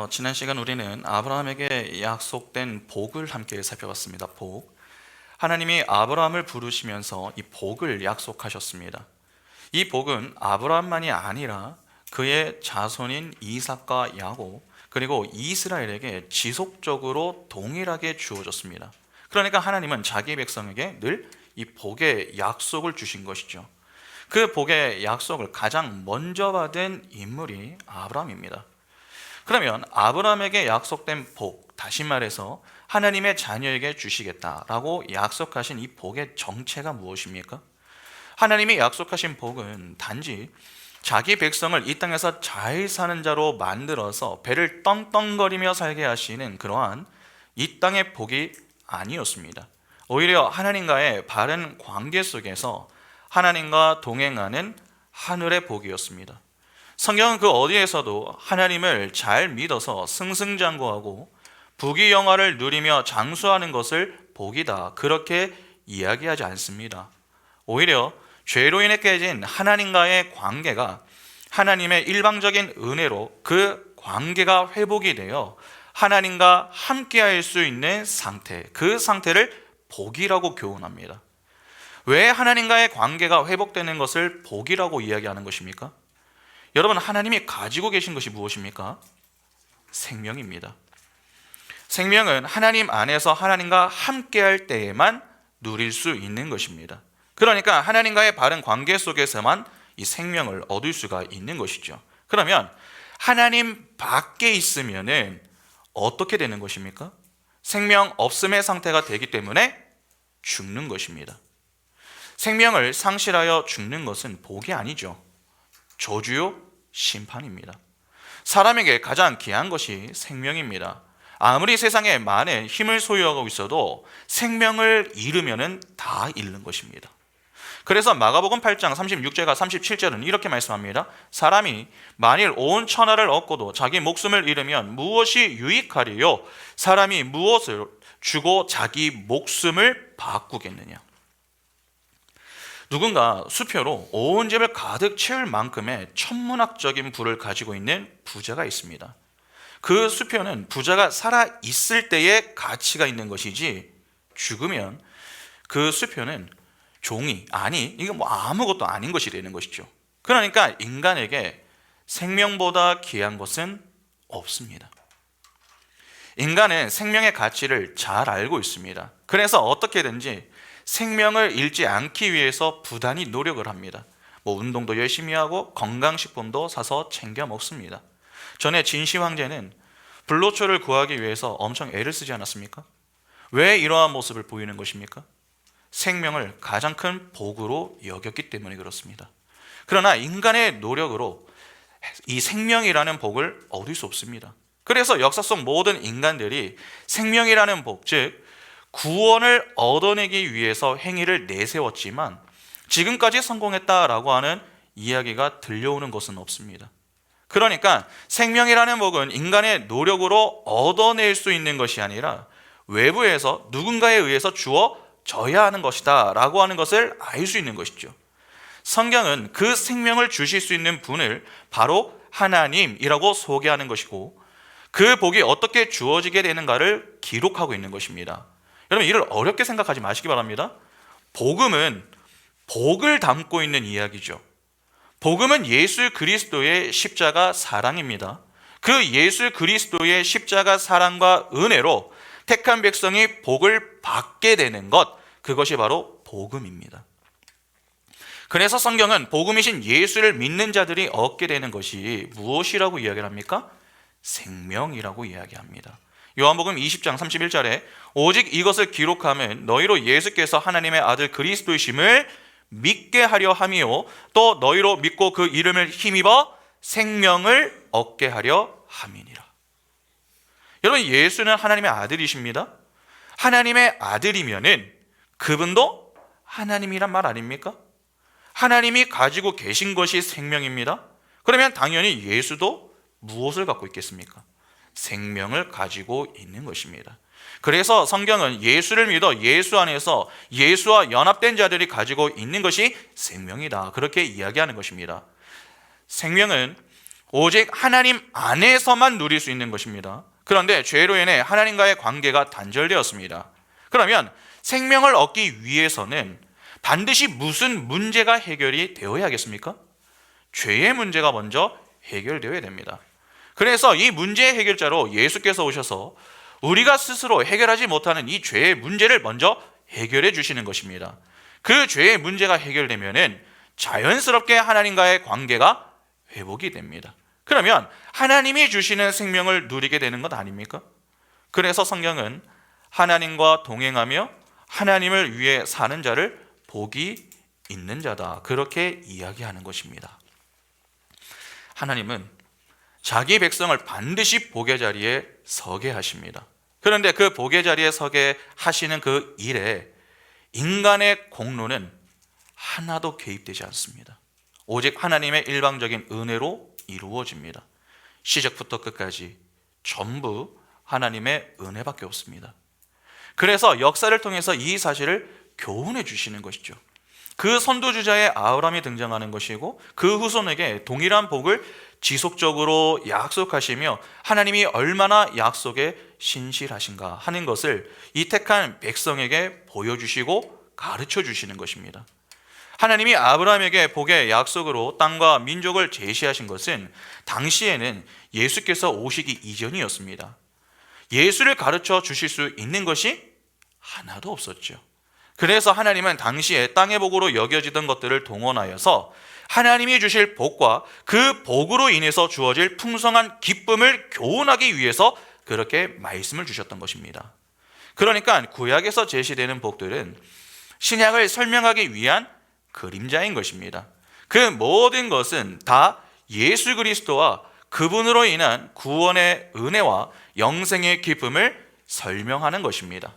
지난 시간 우리는 아브라함에게 약속된 복을 함께 살펴봤습니다. 복. 하나님이 아브라함을 부르시면서 이 복을 약속하셨습니다. 이 복은 아브라함만이 아니라 그의 자손인 이삭과 야곱 그리고 이스라엘에게 지속적으로 동일하게 주어졌습니다. 그러니까 하나님은 자기 백성에게 늘 이 복의 약속을 주신 것이죠. 그 복의 약속을 가장 먼저 받은 인물이 아브라함입니다. 그러면 아브라함에게 약속된 복, 다시 말해서 하나님의 자녀에게 주시겠다라고 약속하신 이 복의 정체가 무엇입니까? 하나님이 약속하신 복은 단지 자기 백성을 이 땅에서 잘 사는 자로 만들어서 배를 떵떵거리며 살게 하시는 그러한 이 땅의 복이 아니었습니다. 오히려 하나님과의 바른 관계 속에서 하나님과 동행하는 하늘의 복이었습니다. 성경은 그 어디에서도 하나님을 잘 믿어서 승승장구하고 부귀영화를 누리며 장수하는 것을 복이다, 그렇게 이야기하지 않습니다. 오히려 죄로 인해 깨진 하나님과의 관계가 하나님의 일방적인 은혜로 그 관계가 회복이 되어 하나님과 함께할 수 있는 상태, 그 상태를 복이라고 교훈합니다. 왜 하나님과의 관계가 회복되는 것을 복이라고 이야기하는 것입니까? 여러분, 하나님이 가지고 계신 것이 무엇입니까? 생명입니다. 생명은 하나님 안에서 하나님과 함께할 때에만 누릴 수 있는 것입니다. 그러니까 하나님과의 바른 관계 속에서만 이 생명을 얻을 수가 있는 것이죠. 그러면 하나님 밖에 있으면은 어떻게 되는 것입니까? 생명 없음의 상태가 되기 때문에 죽는 것입니다. 생명을 상실하여 죽는 것은 복이 아니죠. 저주요 심판입니다. 사람에게 가장 귀한 것이 생명입니다. 아무리 세상에 많은 힘을 소유하고 있어도 생명을 잃으면 다 잃는 것입니다. 그래서 마가복음 8장 36절과 37절은 이렇게 말씀합니다. 사람이 만일 온 천하를 얻고도 자기 목숨을 잃으면 무엇이 유익하리요? 사람이 무엇을 주고 자기 목숨을 바꾸겠느냐? 누군가 수표로 온 집을 가득 채울 만큼의 천문학적인 부를 가지고 있는 부자가 있습니다. 그 수표는 부자가 살아있을 때의 가치가 있는 것이지, 죽으면 그 수표는 종이, 이거 아무것도 아닌 것이 되는 것이죠. 그러니까 인간에게 생명보다 귀한 것은 없습니다. 인간은 생명의 가치를 잘 알고 있습니다. 그래서 어떻게든지 생명을 잃지 않기 위해서 부단히 노력을 합니다. 운동도 열심히 하고 건강식품도 사서 챙겨 먹습니다. 전에 진시 황제는 불로초를 구하기 위해서 엄청 애를 쓰지 않았습니까? 왜 이러한 모습을 보이는 것입니까? 생명을 가장 큰 복으로 여겼기 때문에 그렇습니다. 그러나 인간의 노력으로 이 생명이라는 복을 얻을 수 없습니다. 그래서 역사 속 모든 인간들이 생명이라는 복, 즉 구원을 얻어내기 위해서 행위를 내세웠지만 지금까지 성공했다라고 하는 이야기가 들려오는 것은 없습니다. 그러니까 생명이라는 복은 인간의 노력으로 얻어낼 수 있는 것이 아니라 외부에서 누군가에 의해서 주어져야 하는 것이다 라고 하는 것을 알 수 있는 것이죠. 성경은 그 생명을 주실 수 있는 분을 바로 하나님이라고 소개하는 것이고, 그 복이 어떻게 주어지게 되는가를 기록하고 있는 것입니다. 여러분, 이를 어렵게 생각하지 마시기 바랍니다. 복음은 복을 담고 있는 이야기죠. 복음은 예수 그리스도의 십자가 사랑입니다. 그 예수 그리스도의 십자가 사랑과 은혜로 택한 백성이 복을 받게 되는 것, 그것이 바로 복음입니다. 그래서 성경은 복음이신 예수를 믿는 자들이 얻게 되는 것이 무엇이라고 이야기를 합니까? 생명이라고 이야기합니다. 요한복음 20장 31절에 오직 이것을 기록하면 너희로 예수께서 하나님의 아들 그리스도이심을 믿게 하려 함이요 또 너희로 믿고 그 이름을 힘입어 생명을 얻게 하려 함이니라. 여러분, 예수는 하나님의 아들이십니다. 하나님의 아들이면은 그분도 하나님이란 말 아닙니까? 하나님이 가지고 계신 것이 생명입니다. 그러면 당연히 예수도 무엇을 갖고 있겠습니까? 생명을 가지고 있는 것입니다. 그래서 성경은 예수를 믿어 예수 안에서 예수와 연합된 자들이 가지고 있는 것이 생명이다, 그렇게 이야기하는 것입니다. 생명은 오직 하나님 안에서만 누릴 수 있는 것입니다. 그런데 죄로 인해 하나님과의 관계가 단절되었습니다. 그러면 생명을 얻기 위해서는 반드시 무슨 문제가 해결이 되어야겠습니까? 죄의 문제가 먼저 해결되어야 됩니다. 그래서 이 문제의 해결자로 예수께서 오셔서 우리가 스스로 해결하지 못하는 이 죄의 문제를 먼저 해결해 주시는 것입니다. 그 죄의 문제가 해결되면은 자연스럽게 하나님과의 관계가 회복이 됩니다. 그러면 하나님이 주시는 생명을 누리게 되는 것 아닙니까? 그래서 성경은 하나님과 동행하며 하나님을 위해 사는 자를 복이 있는 자다, 그렇게 이야기하는 것입니다. 하나님은 자기 백성을 반드시 복의 자리에 서게 하십니다. 그런데 그 복의 자리에 서게 하시는 그 일에 인간의 공로는 하나도 개입되지 않습니다. 오직 하나님의 일방적인 은혜로 이루어집니다. 시작부터 끝까지 전부 하나님의 은혜밖에 없습니다. 그래서 역사를 통해서 이 사실을 교훈해 주시는 것이죠. 그 선두주자의 아브라함이 등장하는 것이고 그 후손에게 동일한 복을 지속적으로 약속하시며 하나님이 얼마나 약속에 신실하신가 하는 것을 이 택한 백성에게 보여주시고 가르쳐 주시는 것입니다. 하나님이 아브라함에게 복의 약속으로 땅과 민족을 제시하신 것은 당시에는 예수께서 오시기 이전이었습니다. 예수를 가르쳐 주실 수 있는 것이 하나도 없었죠. 그래서 하나님은 당시에 땅의 복으로 여겨지던 것들을 동원하여서 하나님이 주실 복과 그 복으로 인해서 주어질 풍성한 기쁨을 교훈하기 위해서 그렇게 말씀을 주셨던 것입니다. 그러니까 구약에서 제시되는 복들은 신약을 설명하기 위한 그림자인 것입니다. 그 모든 것은 다 예수 그리스도와 그분으로 인한 구원의 은혜와 영생의 기쁨을 설명하는 것입니다.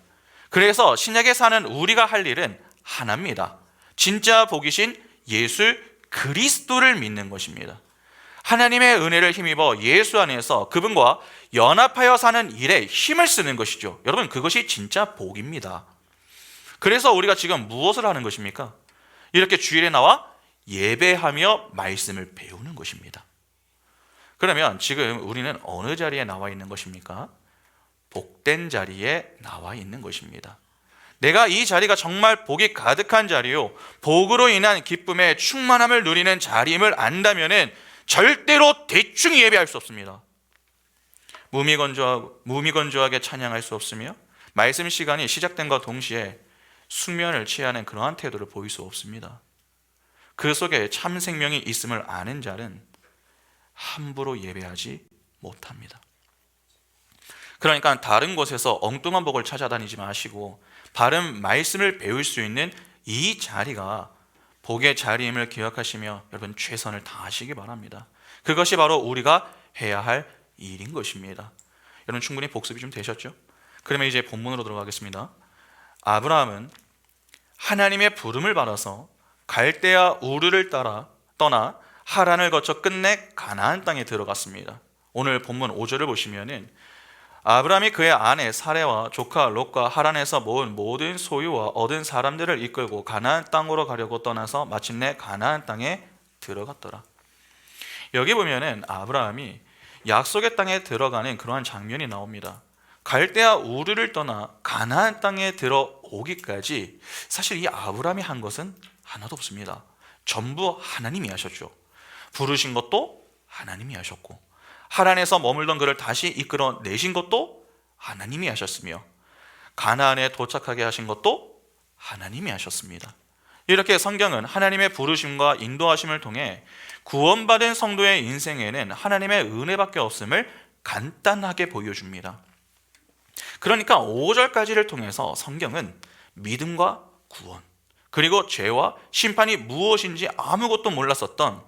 그래서 신약에 사는 우리가 할 일은 하나입니다. 진짜 복이신 예수 그리스도를 믿는 것입니다. 하나님의 은혜를 힘입어 예수 안에서 그분과 연합하여 사는 일에 힘을 쓰는 것이죠. 여러분, 그것이 진짜 복입니다. 그래서 우리가 지금 무엇을 하는 것입니까? 이렇게 주일에 나와 예배하며 말씀을 배우는 것입니다. 그러면 지금 우리는 어느 자리에 나와 있는 것입니까? 복된 자리에 나와 있는 것입니다. 내가 이 자리가 정말 복이 가득한 자리요, 복으로 인한 기쁨의 충만함을 누리는 자리임을 안다면은 절대로 대충 예배할 수 없습니다. 무미건조하게 찬양할 수 없으며 말씀 시간이 시작된과 동시에 숙면을 취하는 그러한 태도를 보일 수 없습니다. 그 속에 참 생명이 있음을 아는 자는 함부로 예배하지 못합니다. 그러니까 다른 곳에서 엉뚱한 복을 찾아다니지 마시고 바른 말씀을 배울 수 있는 이 자리가 복의 자리임을 기억하시며 여러분 최선을 다하시기 바랍니다. 그것이 바로 우리가 해야 할 일인 것입니다. 여러분 충분히 복습이 좀 되셨죠? 그러면 이제 본문으로 들어가겠습니다. 아브라함은 하나님의 부름을 받아서 갈대아 우르를 떠나 하란을 거쳐 끝내 가나안 땅에 들어갔습니다. 오늘 본문 5절을 보시면은 아브라함이 그의 아내 사레와 조카 롯과 하란에서 모은 모든 소유와 얻은 사람들을 이끌고 가나안 땅으로 가려고 떠나서 마침내 가나안 땅에 들어갔더라. 여기 보면은 아브라함이 약속의 땅에 들어가는 그러한 장면이 나옵니다. 갈대아 우르를 떠나 가나안 땅에 들어오기까지 사실 이 아브라함이 한 것은 하나도 없습니다. 전부 하나님이 하셨죠. 부르신 것도 하나님이 하셨고 하란에서 머물던 그를 다시 이끌어 내신 것도 하나님이 하셨으며 가나안에 도착하게 하신 것도 하나님이 하셨습니다. 이렇게 성경은 하나님의 부르심과 인도하심을 통해 구원받은 성도의 인생에는 하나님의 은혜밖에 없음을 간단하게 보여줍니다. 그러니까 5절까지를 통해서 성경은 믿음과 구원, 그리고 죄와 심판이 무엇인지 아무것도 몰랐었던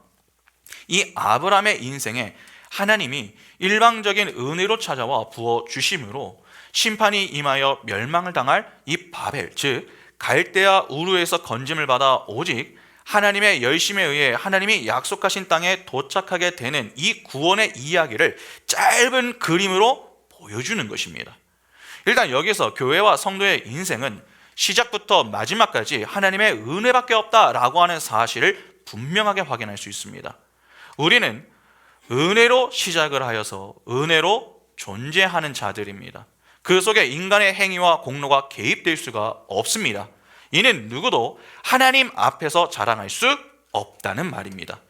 이 아브라함의 인생에 하나님이 일방적인 은혜로 찾아와 부어주심으로 심판이 임하여 멸망을 당할 이 바벨, 즉 갈대아 우르에서 건짐을 받아 오직 하나님의 열심에 의해 하나님이 약속하신 땅에 도착하게 되는 이 구원의 이야기를 짧은 그림으로 보여주는 것입니다. 일단 여기서 교회와 성도의 인생은 시작부터 마지막까지 하나님의 은혜밖에 없다라고 하는 사실을 분명하게 확인할 수 있습니다. 우리는 은혜로 시작을 하여서 은혜로 존재하는 자들입니다. 그 속에 인간의 행위와 공로가 개입될 수가 없습니다. 이는 누구도 하나님 앞에서 자랑할 수 없다는 말입니다.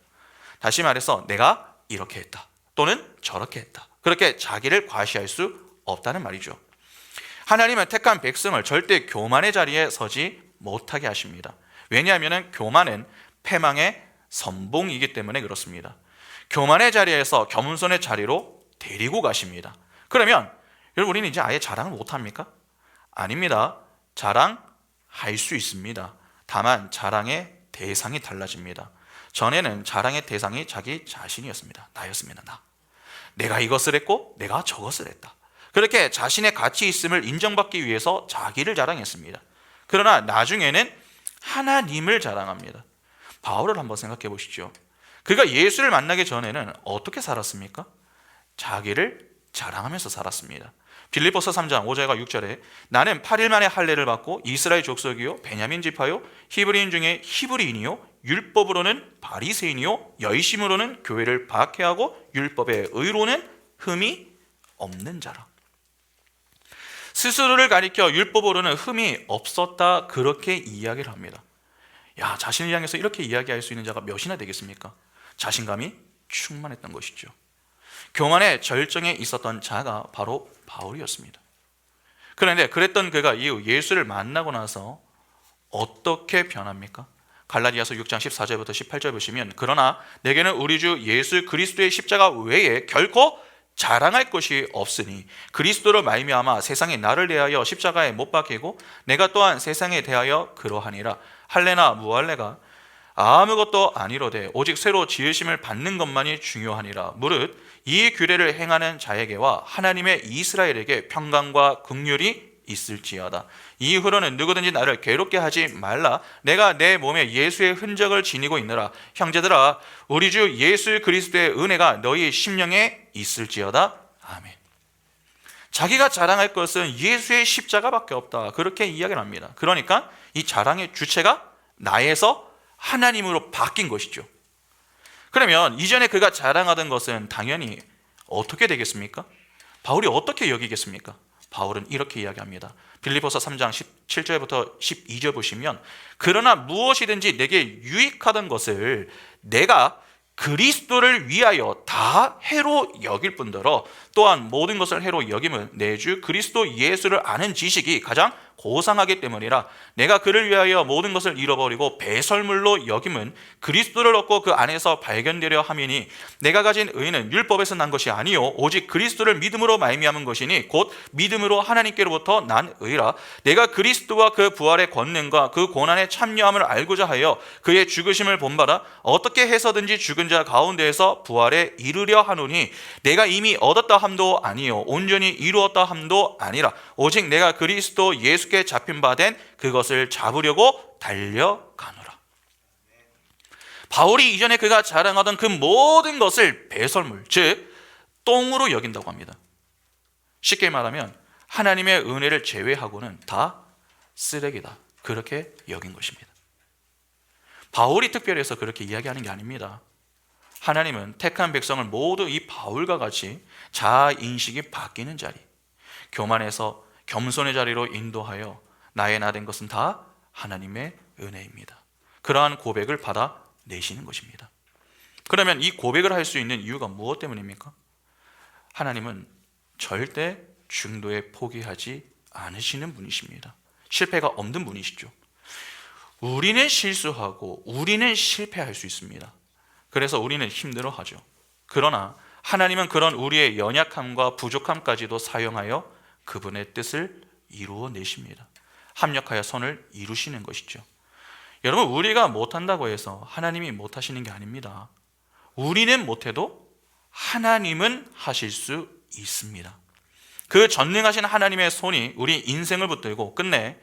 다시 말해서 내가 이렇게 했다 또는 저렇게 했다, 그렇게 자기를 과시할 수 없다는 말이죠. 하나님은 택한 백성을 절대 교만의 자리에 서지 못하게 하십니다. 왜냐하면 교만은 패망의 선봉이기 때문에 그렇습니다. 교만의 자리에서 겸손의 자리로 데리고 가십니다. 그러면 여러분, 우리는 이제 아예 자랑을 못합니까? 아닙니다. 자랑할 수 있습니다. 다만 자랑의 대상이 달라집니다. 전에는 자랑의 대상이 자기 자신이었습니다. 나였습니다. 내가 이것을 했고 내가 저것을 했다. 그렇게 자신의 가치 있음을 인정받기 위해서 자기를 자랑했습니다. 그러나 나중에는 하나님을 자랑합니다. 바울을 한번 생각해 보시죠. 그가 예수를 만나기 전에는 어떻게 살았습니까? 자기를 자랑하면서 살았습니다. 빌립보서 3장 5절과 6절에 나는 8일 만에 할례를 받고 이스라엘 족속이요 베냐민 지파요 히브리인 중에 히브리인이요 율법으로는 바리새인이요 열심으로는 교회를 박해하고 율법의 의로는 흠이 없는 자라. 스스로를 가리켜 율법으로는 흠이 없었다, 그렇게 이야기를 합니다. 야, 자신을 향해서 이렇게 이야기할 수 있는 자가 몇이나 되겠습니까? 자신감이 충만했던 것이죠. 교만의 절정에 있었던 자가 바로 바울이었습니다. 그런데 그랬던 그가 이후 예수를 만나고 나서 어떻게 변합니까? 갈라디아서 6장 14절부터 18절 보시면 그러나 내게는 우리 주 예수 그리스도의 십자가 외에 결코 자랑할 것이 없으니 그리스도로 말미암아 세상이 나를 대하여 십자가에 못 박히고 내가 또한 세상에 대하여 그러하니라. 할례나 무할례가 아무것도 아니로되 오직 새로 지으심을 받는 것만이 중요하니라. 무릇 이 규례를 행하는 자에게와 하나님의 이스라엘에게 평강과 긍휼이 있을지어다. 이후로는 누구든지 나를 괴롭게 하지 말라. 내가 내 몸에 예수의 흔적을 지니고 있느라. 형제들아, 우리 주 예수 그리스도의 은혜가 너희 심령에 있을지어다. 아멘. 자기가 자랑할 것은 예수의 십자가밖에 없다, 그렇게 이야기를 합니다. 그러니까 이 자랑의 주체가 나에서 하나님으로 바뀐 것이죠. 그러면 이전에 그가 자랑하던 것은 당연히 어떻게 되겠습니까? 바울이 어떻게 여기겠습니까? 바울은 이렇게 이야기합니다. 빌립보서 3장 17절부터 12절 보시면 그러나 무엇이든지 내게 유익하던 것을 내가 그리스도를 위하여 다 해로 여길 뿐더러 또한 모든 것을 해로 여김은 내 주 그리스도 예수를 아는 지식이 가장 고상하기 때문이라. 내가 그를 위하여 모든 것을 잃어버리고 배설물로 여김은 그리스도를 얻고 그 안에서 발견되려 함이니 내가 가진 의는 율법에서 난 것이 아니요 오직 그리스도를 믿음으로 말미암은 것이니 곧 믿음으로 하나님께로부터 난 의라. 내가 그리스도와 그 부활의 권능과 그 고난의 참여함을 알고자 하여 그의 죽으심을 본받아 어떻게 해서든지 죽은 자 가운데에서 부활에 이르려 하노니 내가 이미 얻었다 함도 아니요 온전히 이루었다 함도 아니라 오직 내가 그리스도 예수께 잡힌 바 된 그것을 잡으려고 달려가노라. 바울이 이전에 그가 자랑하던 그 모든 것을 배설물, 즉 똥으로 여긴다고 합니다. 쉽게 말하면 하나님의 은혜를 제외하고는 다 쓰레기다, 그렇게 여긴 것입니다. 바울이 특별해서 그렇게 이야기하는 게 아닙니다. 하나님은 택한 백성을 모두 이 바울과 같이 자아인식이 바뀌는 자리, 교만에서 겸손의 자리로 인도하여 나의 나 된 것은 다 하나님의 은혜입니다. 그러한 고백을 받아내시는 것입니다. 그러면 이 고백을 할 수 있는 이유가 무엇 때문입니까? 하나님은 절대 중도에 포기하지 않으시는 분이십니다. 실패가 없는 분이시죠. 우리는 실수하고 우리는 실패할 수 있습니다. 그래서 우리는 힘들어하죠. 그러나 하나님은 그런 우리의 연약함과 부족함까지도 사용하여 그분의 뜻을 이루어내십니다. 합력하여 선을 이루시는 것이죠. 여러분, 우리가 못한다고 해서 하나님이 못하시는 게 아닙니다. 우리는 못해도 하나님은 하실 수 있습니다. 그 전능하신 하나님의 손이 우리 인생을 붙들고 끝내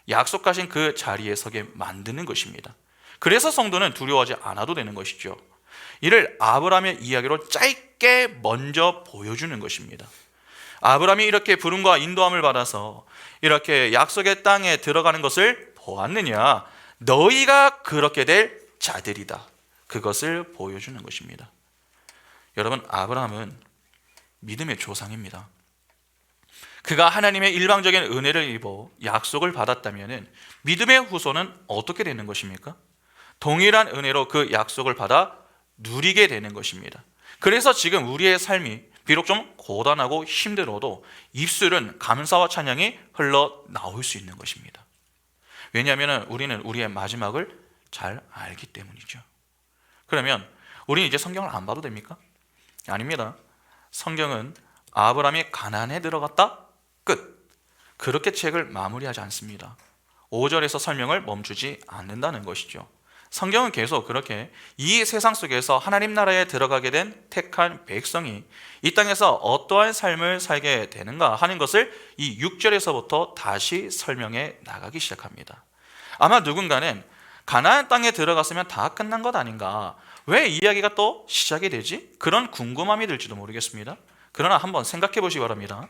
약속하신 그 자리에 서게 만드는 것입니다. 그래서 성도는 두려워하지 않아도 되는 것이죠. 이를 아브라함의 이야기로 짧게 먼저 보여주는 것입니다. 아브라함이 이렇게 부름과 인도함을 받아서 이렇게 약속의 땅에 들어가는 것을 보았느냐? 너희가 그렇게 될 자들이다. 그것을 보여주는 것입니다. 여러분, 아브라함은 믿음의 조상입니다. 그가 하나님의 일방적인 은혜를 입어 약속을 받았다면 믿음의 후손은 어떻게 되는 것입니까? 동일한 은혜로 그 약속을 받아 누리게 되는 것입니다. 그래서 지금 우리의 삶이 비록 좀 고단하고 힘들어도 입술은 감사와 찬양이 흘러나올 수 있는 것입니다. 왜냐하면 우리는 우리의 마지막을 잘 알기 때문이죠. 그러면 우리는 이제 성경을 안 봐도 됩니까? 아닙니다. 성경은 아브라함이 가나안에 들어갔다, 끝. 그렇게 책을 마무리하지 않습니다. 5절에서 설명을 멈추지 않는다는 것이죠. 성경은 계속 그렇게 이 세상 속에서 하나님 나라에 들어가게 된 택한 백성이 이 땅에서 어떠한 삶을 살게 되는가 하는 것을 이 6절에서부터 다시 설명해 나가기 시작합니다. 아마 누군가는 가나안 땅에 들어갔으면 다 끝난 것 아닌가, 왜 이야기가 또 시작이 되지? 그런 궁금함이 들지도 모르겠습니다. 그러나 한번 생각해 보시기 바랍니다.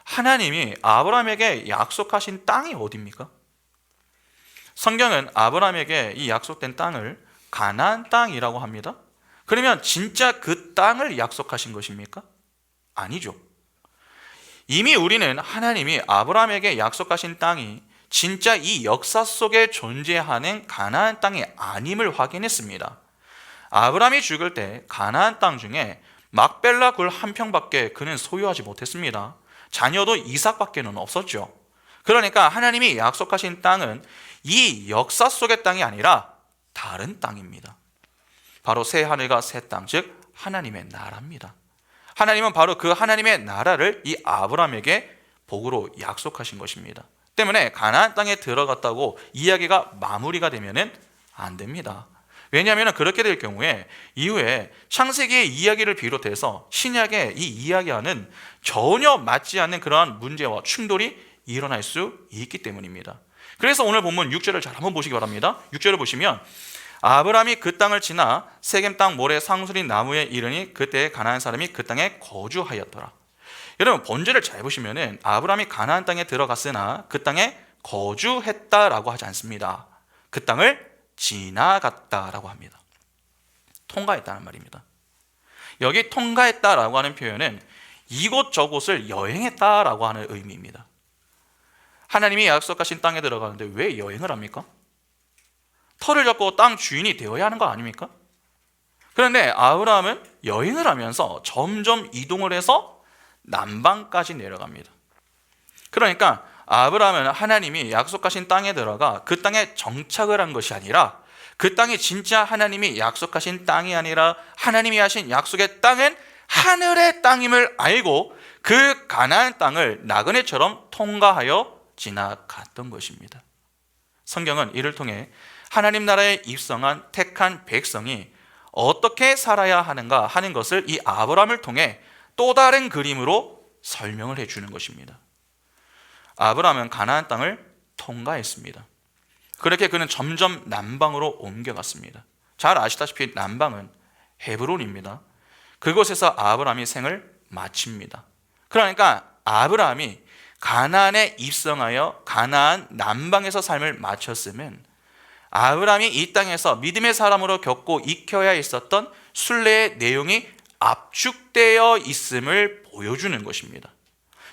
하나님이 아브라함에게 약속하신 땅이 어디입니까? 성경은 아브라함에게 이 약속된 땅을 가나안 땅이라고 합니다. 그러면 진짜 그 땅을 약속하신 것입니까? 아니죠. 이미 우리는 하나님이 아브라함에게 약속하신 땅이 진짜 이 역사 속에 존재하는 가나안 땅이 아님을 확인했습니다. 아브라함이 죽을 때 가나안 땅 중에 막벨라 굴 한 평밖에 그는 소유하지 못했습니다. 자녀도 이삭밖에는 없었죠. 그러니까 하나님이 약속하신 땅은 이 역사 속의 땅이 아니라 다른 땅입니다. 바로 새 하늘과 새 땅, 즉 하나님의 나라입니다. 하나님은 바로 그 하나님의 나라를 이 아브라함에게 복으로 약속하신 것입니다. 때문에 가나안 땅에 들어갔다고 이야기가 마무리가 되면은 안 됩니다. 왜냐하면 그렇게 될 경우에 이후에 창세기의 이야기를 비롯해서 신약의 이 이야기와는 전혀 맞지 않는 그러한 문제와 충돌이 일어날 수 있기 때문입니다. 그래서 오늘 본문 6절을 잘 한번 보시기 바랍니다. 6절을 보시면 아브라함이 그 땅을 지나 세겜 땅 모래 상수리 나무에 이르니 그때 가나안 사람이 그 땅에 거주하였더라. 여러분, 본절을 잘 보시면은 아브라함이 가나안 땅에 들어갔으나 그 땅에 거주했다라고 하지 않습니다. 그 땅을 지나갔다라고 합니다. 통과했다는 말입니다. 여기 통과했다라고 하는 표현은 이곳 저곳을 여행했다라고 하는 의미입니다. 하나님이 약속하신 땅에 들어가는데 왜 여행을 합니까? 터를 잡고 땅 주인이 되어야 하는 거 아닙니까? 그런데 아브라함은 여행을 하면서 점점 이동을 해서 남방까지 내려갑니다. 그러니까 아브라함은 하나님이 약속하신 땅에 들어가 그 땅에 정착을 한 것이 아니라 그 땅이 진짜 하나님이 약속하신 땅이 아니라 하나님이 하신 약속의 땅은 하늘의 땅임을 알고 그 가나안 땅을 나그네처럼 통과하여 지나갔던 것입니다. 성경은 이를 통해 하나님 나라에 입성한 택한 백성이 어떻게 살아야 하는가 하는 것을 이 아브라함을 통해 또 다른 그림으로 설명을 해주는 것입니다. 아브라함은 가나안 땅을 통과했습니다. 그렇게 그는 점점 남방으로 옮겨갔습니다. 잘 아시다시피 남방은 헤브론입니다. 그곳에서 아브라함이 생을 마칩니다. 그러니까 아브라함이 가나안에 입성하여 가나안 남방에서 삶을 마쳤으면 아브라함이 이 땅에서 믿음의 사람으로 겪고 익혀야 있었던 순례의 내용이 압축되어 있음을 보여주는 것입니다.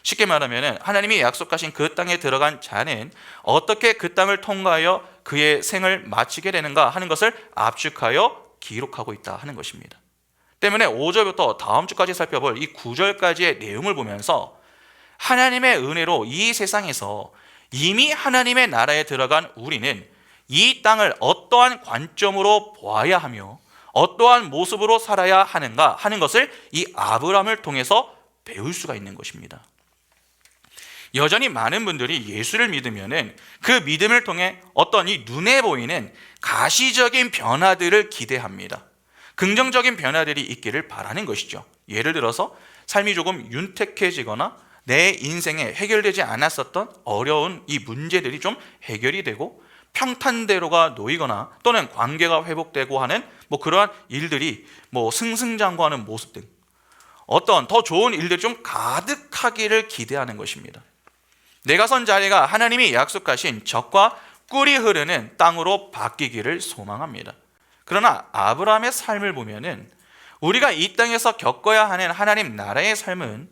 쉽게 말하면 하나님이 약속하신 그 땅에 들어간 자는 어떻게 그 땅을 통과하여 그의 생을 마치게 되는가 하는 것을 압축하여 기록하고 있다 하는 것입니다. 때문에 5절부터 다음 주까지 살펴볼 이 9절까지의 내용을 보면서 하나님의 은혜로 이 세상에서 이미 하나님의 나라에 들어간 우리는 이 땅을 어떠한 관점으로 보아야 하며 어떠한 모습으로 살아야 하는가 하는 것을 이 아브라함을 통해서 배울 수가 있는 것입니다. 여전히 많은 분들이 예수를 믿으면은 그 믿음을 통해 어떤 이 눈에 보이는 가시적인 변화들을 기대합니다. 긍정적인 변화들이 있기를 바라는 것이죠. 예를 들어서 삶이 조금 윤택해지거나 내 인생에 해결되지 않았었던 어려운 이 문제들이 좀 해결이 되고 평탄대로가 놓이거나 또는 관계가 회복되고 하는 그러한 일들이 승승장구하는 모습 등 어떤 더 좋은 일들이 좀 가득하기를 기대하는 것입니다. 내가 선 자리가 하나님이 약속하신 젖과 꿀이 흐르는 땅으로 바뀌기를 소망합니다. 그러나 아브라함의 삶을 보면은 우리가 이 땅에서 겪어야 하는 하나님 나라의 삶은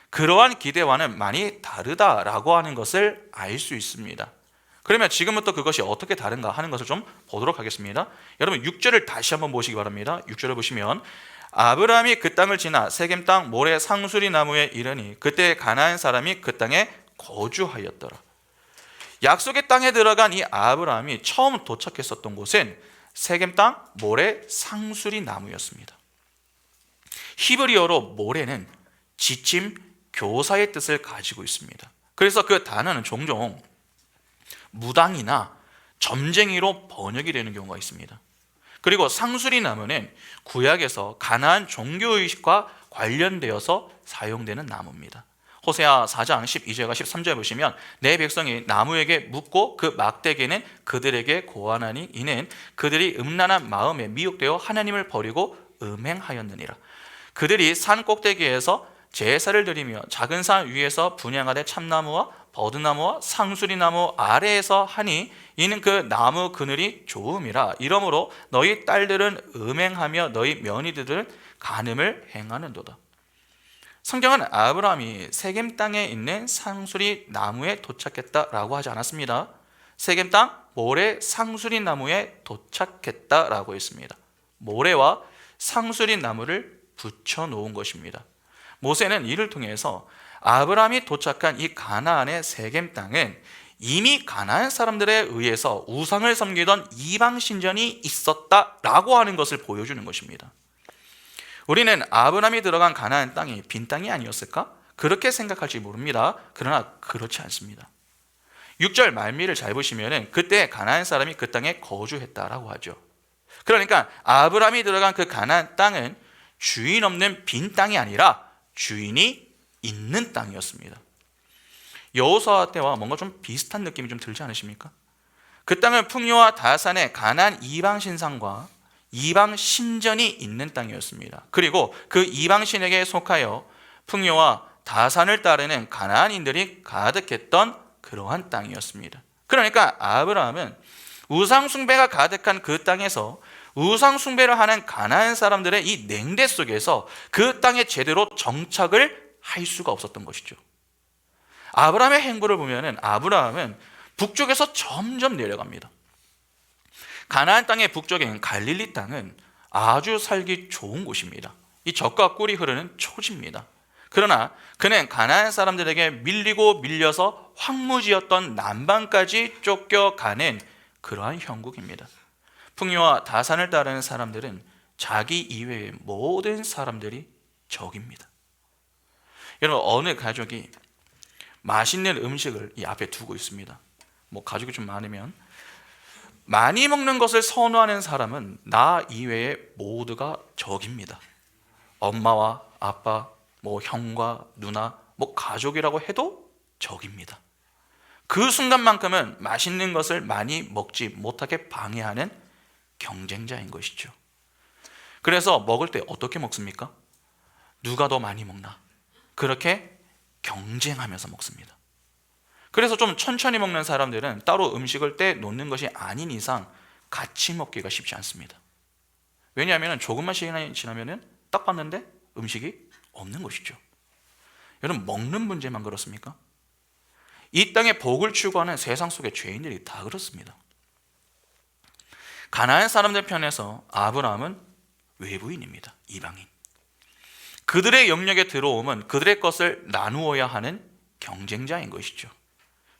그러한 기대와는 많이 다르다라고 하는 것을 알 수 있습니다. 그러면 지금부터 그것이 어떻게 다른가 하는 것을 좀 보도록 하겠습니다. 여러분 6절을 다시 한번 보시기 바랍니다. 6절을 보시면 아브라함이 그 땅을 지나 세겜 땅 모래 상수리 나무에 이르니 그때 가나안 사람이 그 땅에 거주하였더라. 약속의 땅에 들어간 이 아브라함이 처음 도착했었던 곳은 세겜 땅 모래 상수리 나무였습니다. 히브리어로 모래는 지침, 교사의 뜻을 가지고 있습니다. 그래서 그 단어는 종종 무당이나 점쟁이로 번역이 되는 경우가 있습니다. 그리고 상수리 나무는 구약에서 가나안 종교의식과 관련되어서 사용되는 나무입니다. 호세아 4장 12절과 13절 보시면 내 백성이 나무에게 묻고 그 막대기는 그들에게 고하나니 이는 그들이 음란한 마음에 미혹되어 하나님을 버리고 음행하였느니라. 그들이 산 꼭대기에서 제사를 드리며 작은 산 위에서 분향하되 참나무와 버드나무와 상수리나무 아래에서 하니 이는 그 나무 그늘이 좋음이라. 이러므로 너희 딸들은 음행하며 너희 며느리들은 간음을 행하는도다. 성경은 아브라함이 세겜 땅에 있는 상수리 나무에 도착했다라고 하지 않았습니다. 세겜 땅 모래 상수리 나무에 도착했다라고 했습니다. 모래와 상수리 나무를 붙여 놓은 것입니다. 모세는 이를 통해서 아브라함이 도착한 이 가나안의 세겜 땅은 이미 가나안 사람들에 의해서 우상을 섬기던 이방 신전이 있었다라고 하는 것을 보여주는 것입니다. 우리는 아브라함이 들어간 가나안 땅이 빈 땅이 아니었을까? 그렇게 생각할지 모릅니다. 그러나 그렇지 않습니다. 6절 말미를 잘 보시면 그때 가나안 사람이 그 땅에 거주했다라고 하죠. 그러니까 아브라함이 들어간 그 가나안 땅은 주인 없는 빈 땅이 아니라 주인이 있는 땅이었습니다. 여호수아 때와 뭔가 좀 비슷한 느낌이 좀 들지 않으십니까? 그 땅은 풍요와 다산의 가나안 이방 신상과 이방 신전이 있는 땅이었습니다. 그리고 그 이방 신에게 속하여 풍요와 다산을 따르는 가나안인들이 가득했던 그러한 땅이었습니다. 그러니까 아브라함은 우상 숭배가 가득한 그 땅에서 우상 숭배를 하는 가나안 사람들의 이 냉대 속에서 그 땅에 제대로 정착을 할 수가 없었던 것이죠. 아브라함의 행보를 보면은 아브라함은 북쪽에서 점점 내려갑니다. 가나안 땅의 북쪽인 갈릴리 땅은 아주 살기 좋은 곳입니다. 이 젖과 꿀이 흐르는 초지입니다. 그러나 그는 가나안 사람들에게 밀리고 밀려서 황무지였던 남방까지 쫓겨가는 그러한 형국입니다. 풍요와 다산을 따르는 사람들은 자기 이외의 모든 사람들이 적입니다. 여러분, 어느 가족이 맛있는 음식을 이 앞에 두고 있습니다. 가족이 좀 많으면 많이 먹는 것을 선호하는 사람은 나 이외의 모두가 적입니다. 엄마와 아빠, 형과 누나, 가족이라고 해도 적입니다. 그 순간만큼은 맛있는 것을 많이 먹지 못하게 방해하는 경쟁자인 것이죠. 그래서 먹을 때 어떻게 먹습니까? 누가 더 많이 먹나? 그렇게 경쟁하면서 먹습니다. 그래서 좀 천천히 먹는 사람들은 따로 음식을 떼 놓는 것이 아닌 이상 같이 먹기가 쉽지 않습니다. 왜냐하면 조금만 시간이 지나면 딱 봤는데 음식이 없는 것이죠. 여러분, 먹는 문제만 그렇습니까? 이 땅의 복을 추구하는 세상 속의 죄인들이 다 그렇습니다. 가나안 사람들 편에서 아브라함은 외부인입니다. 이방인. 그들의 영역에 들어오면 그들의 것을 나누어야 하는 경쟁자인 것이죠.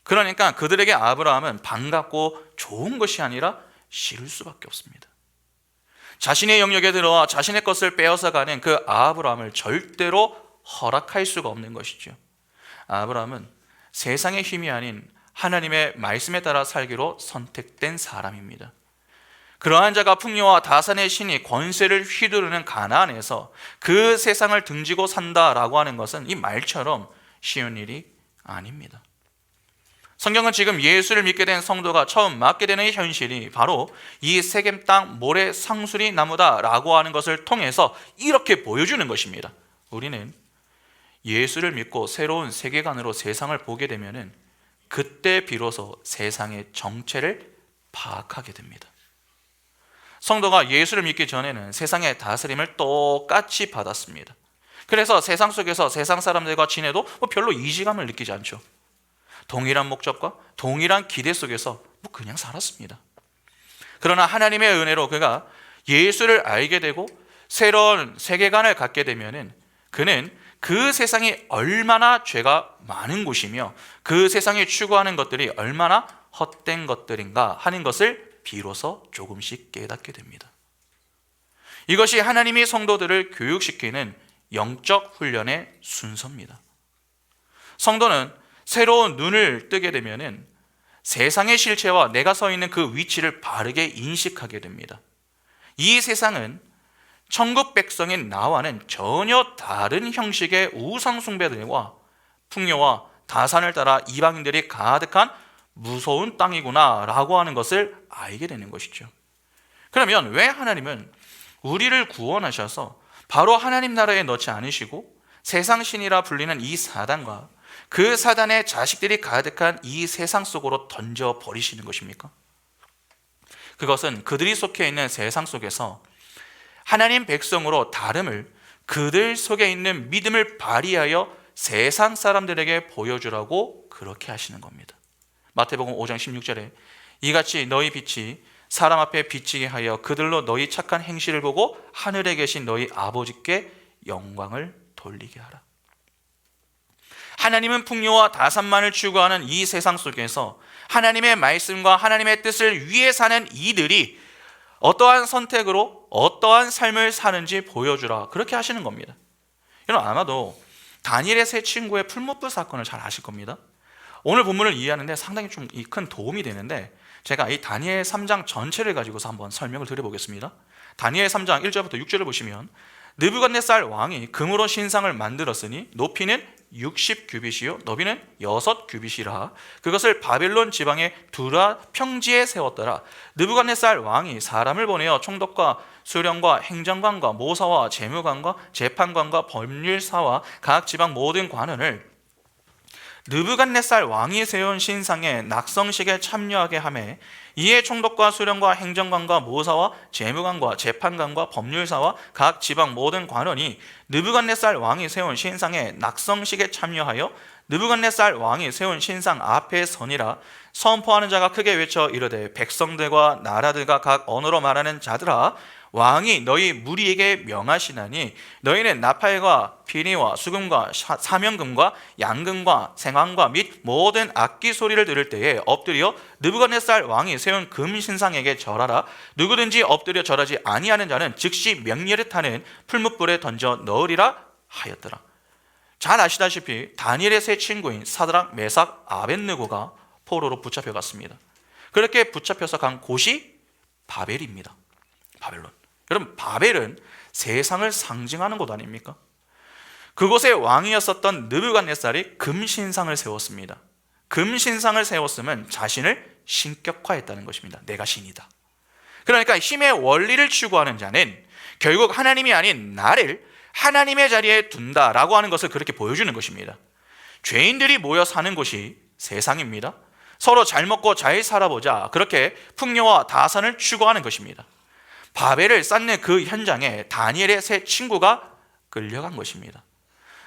그러니까 그들에게 아브라함은 반갑고 좋은 것이 아니라 싫을 수밖에 없습니다. 자신의 영역에 들어와 자신의 것을 빼앗아가는 그 아브라함을 절대로 허락할 수가 없는 것이죠. 아브라함은 세상의 힘이 아닌 하나님의 말씀에 따라 살기로 선택된 사람입니다. 그러한 자가 풍요와 다산의 신이 권세를 휘두르는 가나안에서 그 세상을 등지고 산다라고 하는 것은 이 말처럼 쉬운 일이 아닙니다. 성경은 지금 예수를 믿게 된 성도가 처음 맞게 되는 현실이 바로 이 세겜 땅 모래 상수리 나무다라고 하는 것을 통해서 이렇게 보여주는 것입니다. 우리는 예수를 믿고 새로운 세계관으로 세상을 보게 되면은 그때 비로소 세상의 정체를 파악하게 됩니다. 성도가 예수를 믿기 전에는 세상의 다스림을 똑같이 받았습니다. 그래서 세상 속에서 세상 사람들과 지내도 별로 이질감을 느끼지 않죠. 동일한 목적과 동일한 기대 속에서 그냥 살았습니다. 그러나 하나님의 은혜로 그가 예수를 알게 되고 새로운 세계관을 갖게 되면은 그는 그 세상이 얼마나 죄가 많은 곳이며 그 세상이 추구하는 것들이 얼마나 헛된 것들인가 하는 것을 비로소 조금씩 깨닫게 됩니다. 이것이 하나님이 성도들을 교육시키는 영적 훈련의 순서입니다. 성도는 새로운 눈을 뜨게 되면은 세상의 실체와 내가 서 있는 그 위치를 바르게 인식하게 됩니다. 이 세상은 천국 백성인 나와는 전혀 다른 형식의 우상 숭배들과 풍요와 다산을 따라 이방인들이 가득한 무서운 땅이구나 라고 하는 것을 알게 되는 것이죠. 그러면 왜 하나님은 우리를 구원하셔서 바로 하나님 나라에 넣지 않으시고 세상 신이라 불리는 이 사단과 그 사단의 자식들이 가득한 이 세상 속으로 던져버리시는 것입니까? 그것은 그들이 속해 있는 세상 속에서 하나님 백성으로 다름을 그들 속에 있는 믿음을 발휘하여 세상 사람들에게 보여주라고 그렇게 하시는 겁니다. 마태복음 5장 16절에 이같이 너희 빛이 사람 앞에 비치게 하여 그들로 너희 착한 행실을 보고 하늘에 계신 너희 아버지께 영광을 돌리게 하라. 하나님은 풍요와 다산만을 추구하는 이 세상 속에서 하나님의 말씀과 하나님의 뜻을 위해 사는 이들이 어떠한 선택으로 어떠한 삶을 사는지 보여주라 그렇게 하시는 겁니다. 여러분 아마도 다니엘의 세 친구의 풀무불 사건을 잘 아실 겁니다. 오늘 본문을 이해하는데 상당히 좀 큰 도움이 되는데 제가 이 다니엘 3장 전체를 가지고서 한번 설명을 드려보겠습니다. 다니엘 3장 1절부터 6절을 보시면 느부갓네살 왕이 금으로 신상을 만들었으니 높이는 60규빗이요 너비는 6규빗이라 그것을 바벨론 지방의 두라 평지에 세웠더라. 느부갓네살 왕이 사람을 보내어 총독과 수령과 행정관과 모사와 재무관과 재판관과 법률사와 각 지방 모든 관원을 느부갓네살 왕이 세운 신상의 낙성식에 참여하게 하매 이에 총독과 수령과 행정관과 모사와 재무관과 재판관과 법률사와 각 지방 모든 관원이 느부갓네살 왕이 세운 신상의 낙성식에 참여하여 느부갓네살 왕이 세운 신상 앞에 서니라. 선포하는 자가 크게 외쳐 이르되 백성들과 나라들과 각 언어로 말하는 자들아 왕이 너희 무리에게 명하시나니 너희는 나팔과 피리와 수금과 사명금과 양금과 생황과 및 모든 악기 소리를 들을 때에 엎드려 느부갓네살 왕이 세운 금신상에게 절하라. 누구든지 엎드려 절하지 아니하는 자는 즉시 명예를 타는 풀무불에 던져 넣으리라 하였더라. 잘 아시다시피 다니엘의 세 친구인 사드락, 메삭, 아벳느고가 포로로 붙잡혀갔습니다. 그렇게 붙잡혀서 간 곳이 바벨입니다. 바벨론. 여러분 바벨은 세상을 상징하는 곳 아닙니까? 그곳의 왕이었었던 느부갓네살이 금신상을 세웠습니다. 금신상을 세웠으면 자신을 신격화했다는 것입니다. 내가 신이다. 그러니까 힘의 원리를 추구하는 자는 결국 하나님이 아닌 나를 하나님의 자리에 둔다라고 하는 것을 그렇게 보여주는 것입니다. 죄인들이 모여 사는 곳이 세상입니다. 서로 잘 먹고 잘 살아보자 그렇게 풍요와 다산을 추구하는 것입니다. 바벨을 쌓는 그 현장에 다니엘의 세 친구가 끌려간 것입니다.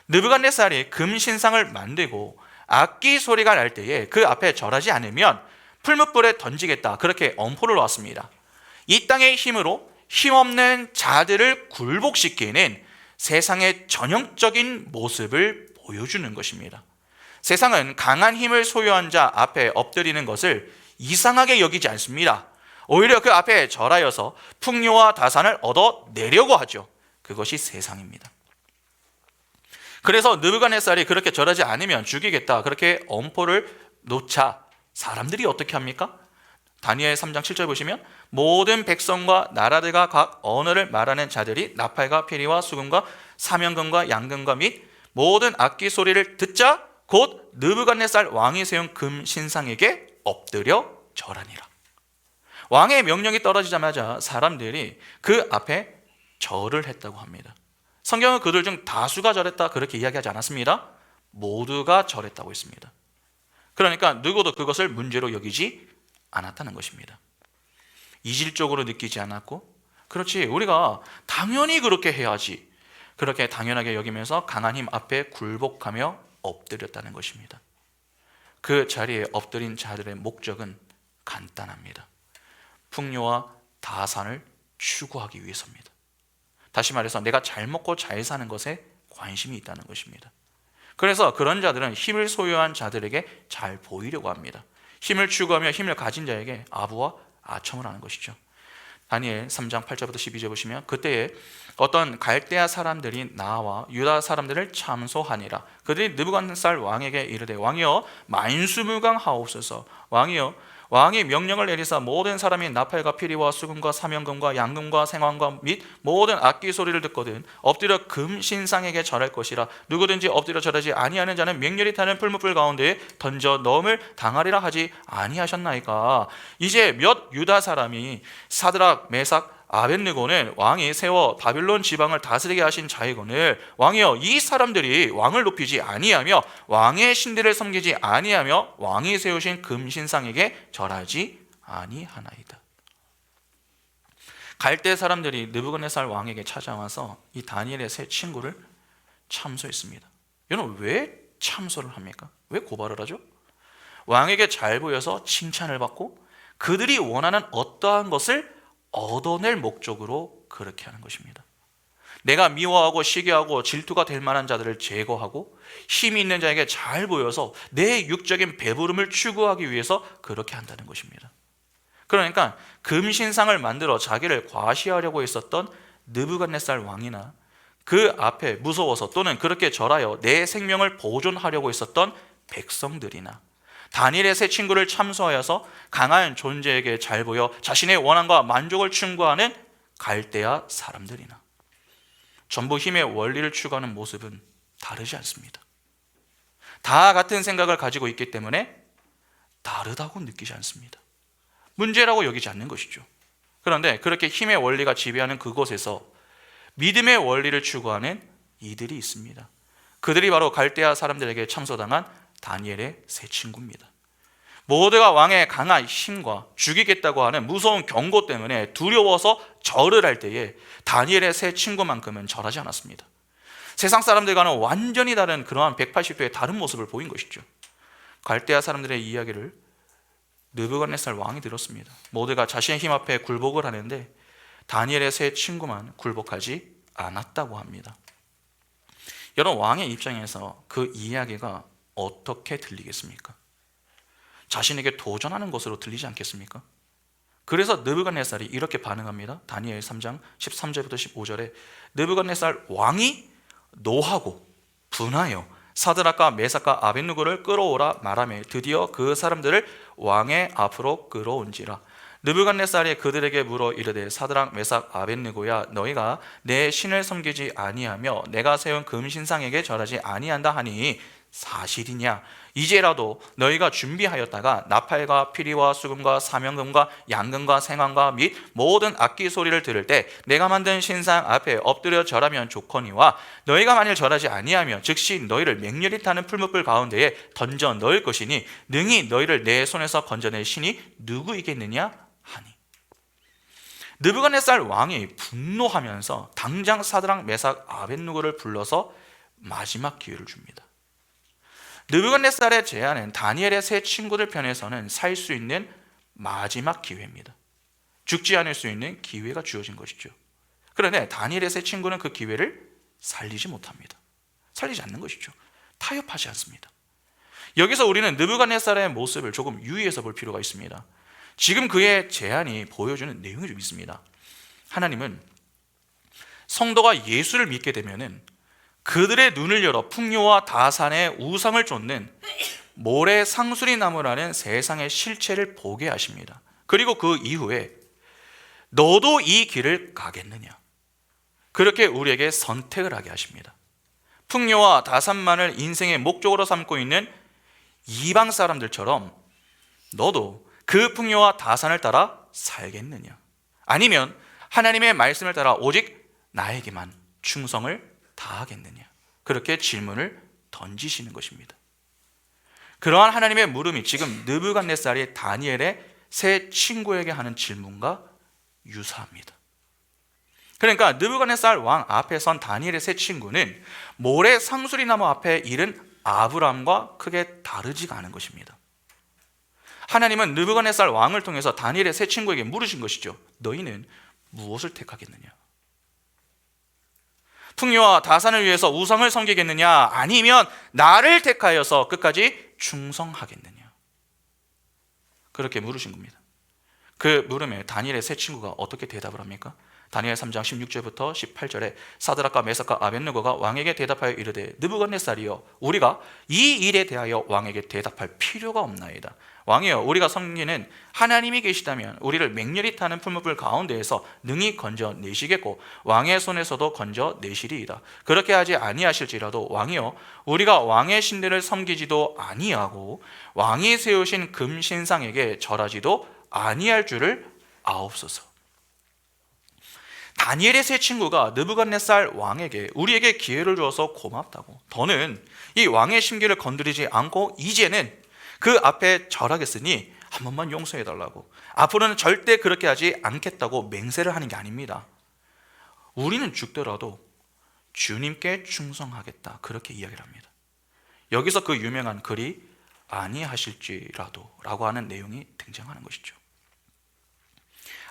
느부갓네살이 금신상을 만들고 악기 소리가 날 때에 그 앞에 절하지 않으면 풀무불에 던지겠다 그렇게 엄포를 놓았습니다. 이 땅의 힘으로 힘없는 자들을 굴복시키는 세상의 전형적인 모습을 보여주는 것입니다. 세상은 강한 힘을 소유한 자 앞에 엎드리는 것을 이상하게 여기지 않습니다. 오히려 그 앞에 절하여서 풍요와 다산을 얻어내려고 하죠. 그것이 세상입니다. 그래서 느부갓네살이 그렇게 절하지 않으면 죽이겠다 그렇게 엄포를 놓자 사람들이 어떻게 합니까? 다니엘 3장 7절 보시면 모든 백성과 나라들과 각 언어를 말하는 자들이 나팔과 피리와 수금과 사명금과 양금과 및 모든 악기 소리를 듣자 곧 느부갓네살 왕이 세운 금신상에게 엎드려 절하니라. 왕의 명령이 떨어지자마자 사람들이 그 앞에 절을 했다고 합니다. 성경은 그들 중 다수가 절했다 그렇게 이야기하지 않았습니다. 모두가 절했다고 했습니다. 그러니까 누구도 그것을 문제로 여기지 않았다는 것입니다. 이질적으로 느끼지 않았고, 그렇지, 우리가 당연히 그렇게 해야지, 그렇게 당연하게 여기면서 강한 힘 앞에 굴복하며 엎드렸다는 것입니다. 그 자리에 엎드린 자들의 목적은 간단합니다. 풍요와 다산을 추구하기 위해서입니다. 다시 말해서 내가 잘 먹고 잘 사는 것에 관심이 있다는 것입니다. 그래서 그런 자들은 힘을 소유한 자들에게 잘 보이려고 합니다. 힘을 추구하며 힘을 가진 자에게 아부와 아첨을 하는 것이죠. 다니엘 3장 8절부터 12절 보시면, 그때에 어떤 갈대아 사람들이 나와 유다 사람들을 참소하니라. 그들이 느부갓네살 왕에게 이르되, 왕이여 만수무강하옵소서. 왕이 명령을 내리사 모든 사람이 나팔과 피리와 수금과 사명금과 양금과 생황과 및 모든 악기 소리를 듣거든 엎드려 금신상에게 절할 것이라. 누구든지 엎드려 절하지 아니하는 자는 맹렬히 타는 풀무불 가운데에 던져 넣음을 당하리라 하지 아니하셨나이까. 이제 몇 유다 사람이 사드락 메삭 아벳느고는 왕이 세워 바빌론 지방을 다스리게 하신 자이거늘, 왕이여 이 사람들이 왕을 높이지 아니하며 왕의 신들을 섬기지 아니하며 왕이 세우신 금신상에게 절하지 아니하나이다. 갈대 사람들이 느부갓네살 왕에게 찾아와서 이 다니엘의 세 친구를 참소했습니다. 여러분, 왜 참소를 합니까? 왜 고발을 하죠? 왕에게 잘 보여서 칭찬을 받고 그들이 원하는 어떠한 것을 얻어낼 목적으로 그렇게 하는 것입니다. 내가 미워하고 시기하고 질투가 될 만한 자들을 제거하고 힘이 있는 자에게 잘 보여서 내 육적인 배부름을 추구하기 위해서 그렇게 한다는 것입니다. 그러니까 금신상을 만들어 자기를 과시하려고 했었던 느부갓네살 왕이나 그 앞에 무서워서 또는 그렇게 절하여 내 생명을 보존하려고 했었던 백성들이나 다니엘의 세 친구를 참소하여서 강한 존재에게 잘 보여 자신의 원함과 만족을 충고하는 갈대아 사람들이나 전부 힘의 원리를 추구하는 모습은 다르지 않습니다. 다 같은 생각을 가지고 있기 때문에 다르다고 느끼지 않습니다. 문제라고 여기지 않는 것이죠. 그런데 그렇게 힘의 원리가 지배하는 그곳에서 믿음의 원리를 추구하는 이들이 있습니다. 그들이 바로 갈대아 사람들에게 참소당한 다니엘의 세 친구입니다. 모두가 왕의 강한 힘과 죽이겠다고 하는 무서운 경고 때문에 두려워서 절을 할 때에 다니엘의 세 친구만큼은 절하지 않았습니다. 세상 사람들과는 완전히 다른 그러한 180도의 다른 모습을 보인 것이죠. 갈대아 사람들의 이야기를 느부갓네살 왕이 들었습니다. 모두가 자신의 힘 앞에 굴복을 하는데 다니엘의 세 친구만 굴복하지 않았다고 합니다. 여러분, 왕의 입장에서 그 이야기가 어떻게 들리겠습니까? 자신에게 도전하는 것으로 들리지 않겠습니까? 그래서 느부갓네살이 이렇게 반응합니다. 다니엘 3장 13절부터 15절에 느부갓네살 왕이 노하고 분하여 사드락과 메삭과 아벳느고를 끌어오라 말하며 드디어 그 사람들을 왕의 앞으로 끌어온지라. 느부갓네살이 그들에게 물어 이르되, 사드락 메삭 아벳느고야, 너희가 내 신을 섬기지 아니하며 내가 세운 금신상에게 절하지 아니한다 하니 사실이냐? 이제라도 너희가 준비하였다가 나팔과 피리와 수금과 사명금과 양금과 생황과 및 모든 악기 소리를 들을 때 내가 만든 신상 앞에 엎드려 절하면 좋거니와, 너희가 만일 절하지 아니하면 즉시 너희를 맹렬히 타는 풀무불 가운데에 던져 넣을 것이니 능히 너희를 내 손에서 건져낼 신이 누구이겠느냐 하니. 느부갓네살 왕이 분노하면서 당장 사드락 메삭 아벳느고를 불러서 마지막 기회를 줍니다. 느부갓네살의 제안은 다니엘의 세 친구들 편에서는 살 수 있는 마지막 기회입니다. 죽지 않을 수 있는 기회가 주어진 것이죠. 그런데 다니엘의 세 친구는 그 기회를 살리지 못합니다. 살리지 않는 것이죠. 타협하지 않습니다. 여기서 우리는 느부갓네살의 모습을 조금 유의해서 볼 필요가 있습니다. 지금 그의 제안이 보여주는 내용이 좀 있습니다. 하나님은 성도가 예수를 믿게 되면은 그들의 눈을 열어 풍요와 다산의 우상을 쫓는 모래 상수리 나무라는 세상의 실체를 보게 하십니다. 그리고 그 이후에 너도 이 길을 가겠느냐, 그렇게 우리에게 선택을 하게 하십니다. 풍요와 다산만을 인생의 목적으로 삼고 있는 이방 사람들처럼 너도 그 풍요와 다산을 따라 살겠느냐, 아니면 하나님의 말씀을 따라 오직 나에게만 충성을 다하겠느냐, 그렇게 질문을 던지시는 것입니다. 그러한 하나님의 물음이 지금 느부갓네살이 다니엘의 세 친구에게 하는 질문과 유사합니다. 그러니까 느부갓네살 왕 앞에 선 다니엘의 세 친구는 모래 상수리 나무 앞에 이른 아브라함과 크게 다르지가 않은 것입니다. 하나님은 느부갓네살 왕을 통해서 다니엘의 세 친구에게 물으신 것이죠. 너희는 무엇을 택하겠느냐? 풍요와 다산을 위해서 우상을 섬기겠느냐? 아니면 나를 택하여서 끝까지 충성하겠느냐? 그렇게 물으신 겁니다. 그 물음에 다니엘의 세 친구가 어떻게 대답을 합니까? 다니엘 3장 16절부터 18절에 사드락과 메삭과 아벳느고가 왕에게 대답하여 이르되 느부갓네살이여 우리가 이 일에 대하여 왕에게 대답할 필요가 없나이다. 왕이여 우리가 섬기는 하나님이 계시다면 우리를 맹렬히 타는 풀무불 가운데에서 능히 건져내시겠고 왕의 손에서도 건져내시리이다. 그렇게 하지 아니하실지라도 왕이여 우리가 왕의 신들을 섬기지도 아니하고 왕이 세우신 금신상에게 절하지도 아니할 줄을 아옵소서. 다니엘의 세 친구가 느부갓네살 왕에게 우리에게 기회를 주어서 고맙다고, 더는 이 왕의 심기를 건드리지 않고 이제는 그 앞에 절하겠으니 한 번만 용서해달라고, 앞으로는 절대 그렇게 하지 않겠다고 맹세를 하는 게 아닙니다. 우리는 죽더라도 주님께 충성하겠다, 그렇게 이야기를 합니다. 여기서 그 유명한 글이 아니하실지라도 라고 하는 내용이 등장하는 것이죠.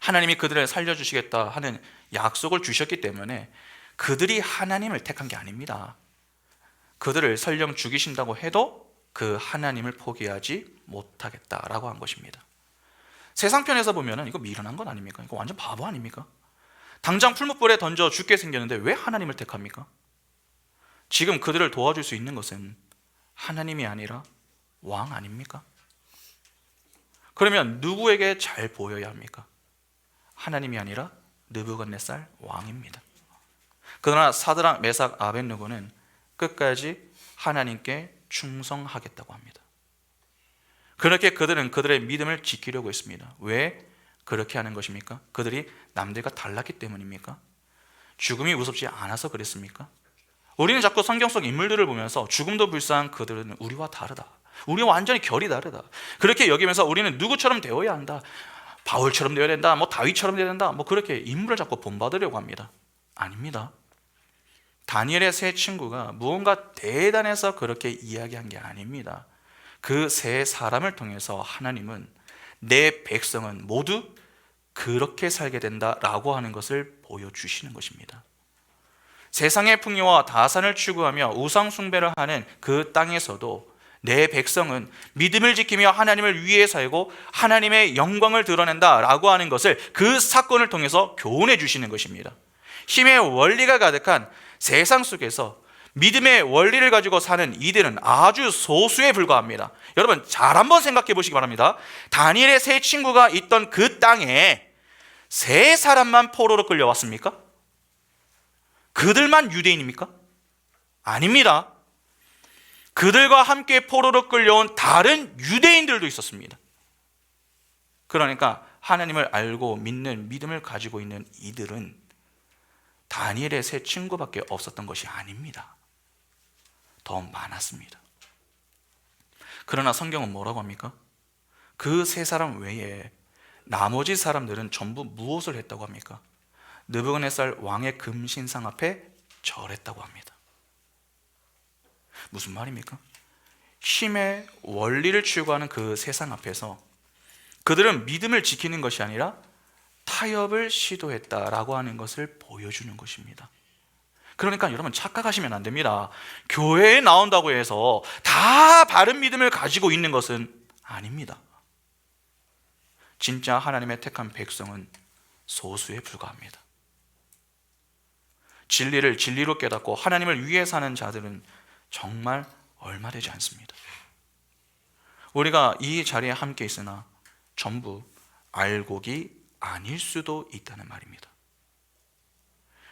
하나님이 그들을 살려주시겠다 하는 약속을 주셨기 때문에 그들이 하나님을 택한 게 아닙니다. 그들을 설령 죽이신다고 해도 그 하나님을 포기하지 못하겠다라고 한 것입니다. 세상편에서 보면 이거 미련한 건 아닙니까? 이거 완전 바보 아닙니까? 당장 풀무불에 던져 죽게 생겼는데 왜 하나님을 택합니까? 지금 그들을 도와줄 수 있는 것은 하나님이 아니라 왕 아닙니까? 그러면 누구에게 잘 보여야 합니까? 하나님이 아니라 느부갓네살 왕입니다. 그러나 사드락, 메삭, 아벳느고는 끝까지 하나님께 충성하겠다고 합니다. 그렇게 그들은 그들의 믿음을 지키려고 했습니다. 왜 그렇게 하는 것입니까? 그들이 남들과 달랐기 때문입니까? 죽음이 무섭지 않아서 그랬습니까? 우리는 자꾸 성경 속 인물들을 보면서 죽음도 불쌍한 그들은 우리와 다르다, 우리와 완전히 결이 다르다, 그렇게 여기면서 우리는 누구처럼 되어야 한다, 바울처럼 되어야 된다, 다윗처럼 되어야 된다, 그렇게 인물을 자꾸 본받으려고 합니다. 아닙니다. 다니엘의 세 친구가 무언가 대단해서 그렇게 이야기한 게 아닙니다. 그 세 사람을 통해서 하나님은 내 백성은 모두 그렇게 살게 된다라고 하는 것을 보여주시는 것입니다. 세상의 풍요와 다산을 추구하며 우상 숭배를 하는 그 땅에서도 내 백성은 믿음을 지키며 하나님을 위해 살고 하나님의 영광을 드러낸다라고 하는 것을 그 사건을 통해서 교훈해 주시는 것입니다. 힘의 원리가 가득한 세상 속에서 믿음의 원리를 가지고 사는 이들은 아주 소수에 불과합니다. 여러분 잘 한번 생각해 보시기 바랍니다. 다니엘의 세 친구가 있던 그 땅에 세 사람만 포로로 끌려왔습니까? 그들만 유대인입니까? 아닙니다. 그들과 함께 포로로 끌려온 다른 유대인들도 있었습니다. 그러니까 하나님을 알고 믿는 믿음을 가지고 있는 이들은 다니엘의 세 친구밖에 없었던 것이 아닙니다. 더 많았습니다. 그러나 성경은 뭐라고 합니까? 그 세 사람 외에 나머지 사람들은 전부 무엇을 했다고 합니까? 느부갓네살 왕의 금신상 앞에 절했다고 합니다. 무슨 말입니까? 힘의 원리를 추구하는 그 세상 앞에서 그들은 믿음을 지키는 것이 아니라 타협을 시도했다라고 하는 것을 보여주는 것입니다. 그러니까 여러분 착각하시면 안 됩니다. 교회에 나온다고 해서 다 바른 믿음을 가지고 있는 것은 아닙니다. 진짜 하나님의 택한 백성은 소수에 불과합니다. 진리를 진리로 깨닫고 하나님을 위해 사는 자들은 정말 얼마 되지 않습니다. 우리가 이 자리에 함께 있으나 전부 알곡이 아닐 수도 있다는 말입니다.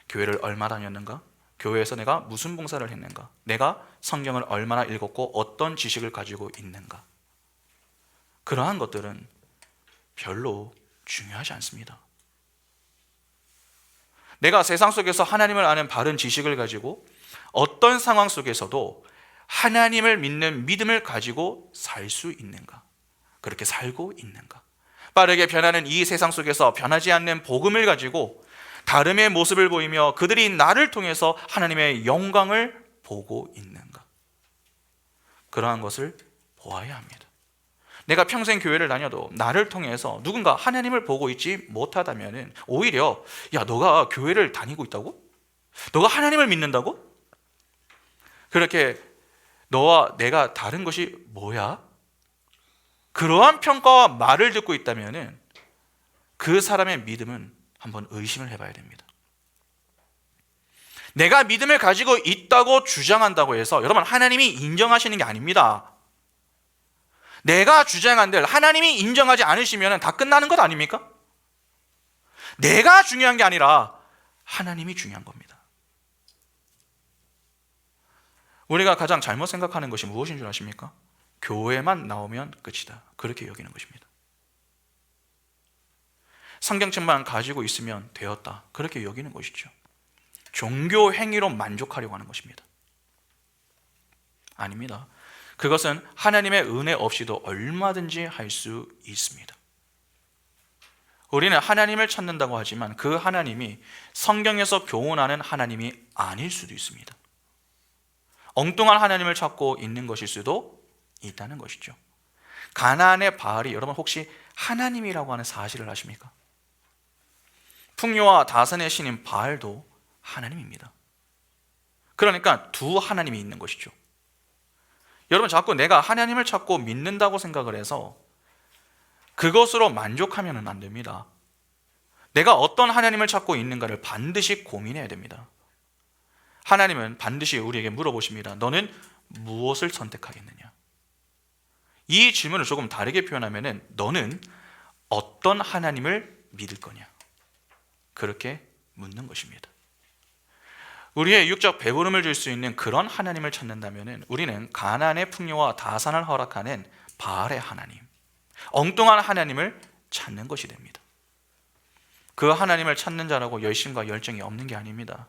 교회를 얼마 다녔는가? 교회에서 내가 무슨 봉사를 했는가? 내가 성경을 얼마나 읽었고 어떤 지식을 가지고 있는가? 그러한 것들은 별로 중요하지 않습니다. 내가 세상 속에서 하나님을 아는 바른 지식을 가지고 어떤 상황 속에서도 하나님을 믿는 믿음을 가지고 살 수 있는가? 그렇게 살고 있는가? 빠르게 변하는 이 세상 속에서 변하지 않는 복음을 가지고 다름의 모습을 보이며 그들이 나를 통해서 하나님의 영광을 보고 있는가? 그러한 것을 보아야 합니다. 내가 평생 교회를 다녀도 나를 통해서 누군가 하나님을 보고 있지 못하다면 오히려 야, 너가 교회를 다니고 있다고? 너가 하나님을 믿는다고? 그렇게 너와 내가 다른 것이 뭐야? 그러한 평가와 말을 듣고 있다면 그 사람의 믿음은 한번 의심을 해봐야 됩니다. 내가 믿음을 가지고 있다고 주장한다고 해서 여러분 하나님이 인정하시는 게 아닙니다. 내가 주장한들 하나님이 인정하지 않으시면 다 끝나는 것 아닙니까? 내가 중요한 게 아니라 하나님이 중요한 겁니다. 우리가 가장 잘못 생각하는 것이 무엇인 줄 아십니까? 교회만 나오면 끝이다. 그렇게 여기는 것입니다. 성경책만 가지고 있으면 되었다. 그렇게 여기는 것이죠. 종교 행위로 만족하려고 하는 것입니다. 아닙니다. 그것은 하나님의 은혜 없이도 얼마든지 할 수 있습니다. 우리는 하나님을 찾는다고 하지만 그 하나님이 성경에서 교훈하는 하나님이 아닐 수도 있습니다. 엉뚱한 하나님을 찾고 있는 것일 수도 있다는 것이죠. 가나안의 바알이 여러분 혹시 하나님이라고 하는 사실을 아십니까? 풍요와 다산의 신인 바알도 하나님입니다. 그러니까 두 하나님이 있는 것이죠. 여러분 자꾸 내가 하나님을 찾고 믿는다고 생각을 해서 그것으로 만족하면 안 됩니다. 내가 어떤 하나님을 찾고 있는가를 반드시 고민해야 됩니다. 하나님은 반드시 우리에게 물어보십니다. 너는 무엇을 선택하겠느냐? 이 질문을 조금 다르게 표현하면 너는 어떤 하나님을 믿을 거냐? 그렇게 묻는 것입니다. 우리의 육적 배부름을 줄 수 있는 그런 하나님을 찾는다면 우리는 가나안의 풍요와 다산을 허락하는 바알의 하나님, 엉뚱한 하나님을 찾는 것이 됩니다. 그 하나님을 찾는 자라고 열심과 열정이 없는 게 아닙니다.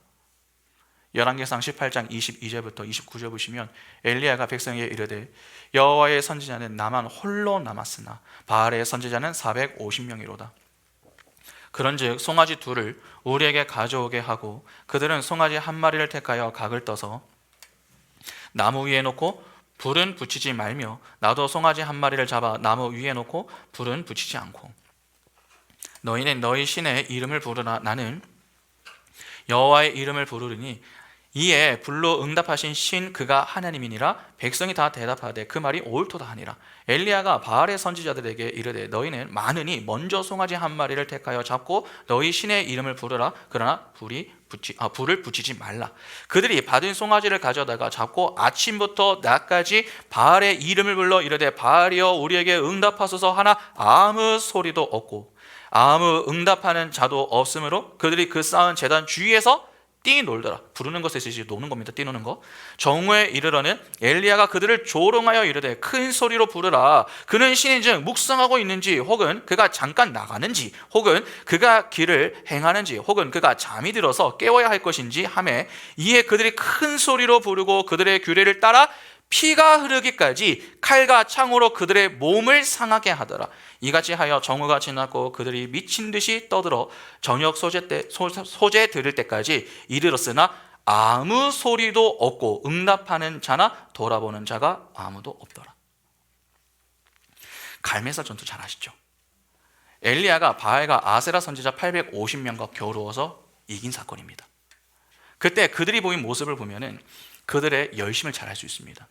열왕기상 18장 22절부터 29절 보시면 엘리야가 백성에게 이르되 여호와의 선지자는 나만 홀로 남았으나 바알의 선지자는 450명이로다. 그런즉 송아지 둘을 우리에게 가져오게 하고 그들은 송아지 한 마리를 택하여 각을 떠서 나무 위에 놓고 불은 붙이지 말며 나도 송아지 한 마리를 잡아 나무 위에 놓고 불은 붙이지 않고 너희는 너희 신의 이름을 부르라. 나는 여호와의 이름을 부르리니 이에 불로 응답하신 신 그가 하나님이니라. 백성이 다 대답하되 그 말이 옳도다 하니라. 엘리야가 바알의 선지자들에게 이르되 너희는 많으니 먼저 송아지 한 마리를 택하여 잡고 너희 신의 이름을 부르라. 그러나 불을 붙이지 말라. 그들이 받은 송아지를 가져다가 잡고 아침부터 낮까지 바알의 이름을 불러 이르되 바알이여 우리에게 응답하소서 하나 아무 소리도 없고 아무 응답하는 자도 없으므로 그들이 그 쌓은 제단 주위에서 뛰놀더라. 부르는 것에 이제 노는 겁니다. 뛰노는 거. 정오에 이르러는 엘리야가 그들을 조롱하여 이르되 큰 소리로 부르라. 그는 신인즉 묵상하고 있는지 혹은 그가 잠깐 나가는지 혹은 그가 길을 행하는지 혹은 그가 잠이 들어서 깨워야 할 것인지 하매 이에 그들이 큰 소리로 부르고 그들의 규례를 따라 피가 흐르기까지 칼과 창으로 그들의 몸을 상하게 하더라. 이같이 하여 정오가 지났고 그들이 미친 듯이 떠들어 저녁 소재 들을 때까지 이르렀으나 아무 소리도 없고 응답하는 자나 돌아보는 자가 아무도 없더라. 갈멜사 전투 잘 아시죠? 엘리야가 바알과 아세라 선지자 850명과 겨루어서 이긴 사건입니다. 그때 그들이 보인 모습을 보면은 그들의 열심을 잘 알 수 있습니다.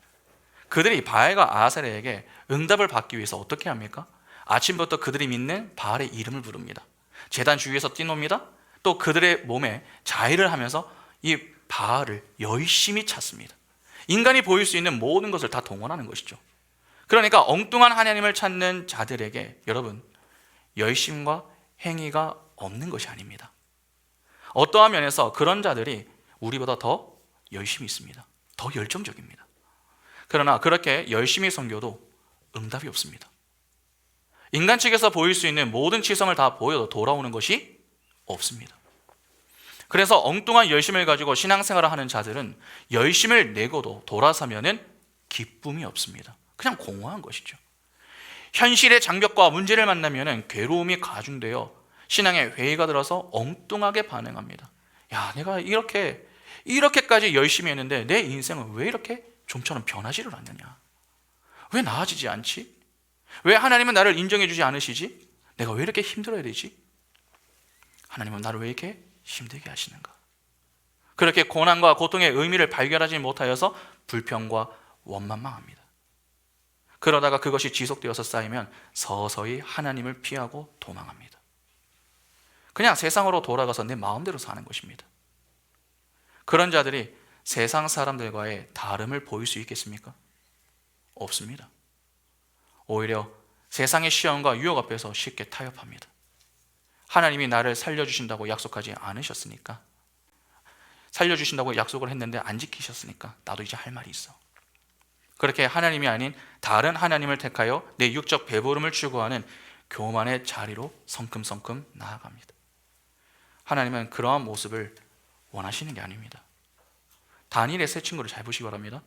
그들이 바알과 아세라에게 응답을 받기 위해서 어떻게 합니까? 아침부터 그들이 믿는 바알의 이름을 부릅니다. 제단 주위에서 뛰놉니다. 또 그들의 몸에 자의를 하면서 이 바알을 열심히 찾습니다. 인간이 보일 수 있는 모든 것을 다 동원하는 것이죠. 그러니까 엉뚱한 하나님을 찾는 자들에게 여러분 열심과 행위가 없는 것이 아닙니다. 어떠한 면에서 그런 자들이 우리보다 더 열심히 있습니다. 더 열정적입니다. 그러나 그렇게 열심히 섬겨도 응답이 없습니다. 인간 측에서 보일 수 있는 모든 치성을 다 보여도 돌아오는 것이 없습니다. 그래서 엉뚱한 열심을 가지고 신앙생활을 하는 자들은 열심을 내고도 돌아서면은 기쁨이 없습니다. 그냥 공허한 것이죠. 현실의 장벽과 문제를 만나면 괴로움이 가중되어 신앙의 회의가 들어서 엉뚱하게 반응합니다. 야, 내가 이렇게까지 열심히 했는데 내 인생은 왜 이렇게 좀처럼 변하지를 않느냐? 왜 나아지지 않지? 왜 하나님은 나를 인정해 주지 않으시지? 내가 왜 이렇게 힘들어야 되지? 하나님은 나를 왜 이렇게 힘들게 하시는가? 그렇게 고난과 고통의 의미를 발견하지 못하여서 불평과 원망만 합니다. 그러다가 그것이 지속되어서 쌓이면 서서히 하나님을 피하고 도망합니다. 그냥 세상으로 돌아가서 내 마음대로 사는 것입니다. 그런 자들이 세상 사람들과의 다름을 보일 수 있겠습니까? 없습니다. 오히려 세상의 시험과 유혹 앞에서 쉽게 타협합니다. 하나님이 나를 살려주신다고 약속하지 않으셨으니까, 살려주신다고 약속을 했는데 안 지키셨으니까 나도 이제 할 말이 있어. 그렇게 하나님이 아닌 다른 하나님을 택하여 내 육적 배부름을 추구하는 교만의 자리로 성큼성큼 나아갑니다. 하나님은 그러한 모습을 원하시는 게 아닙니다. 다니엘의 세 친구를 잘 보시기 바랍니다.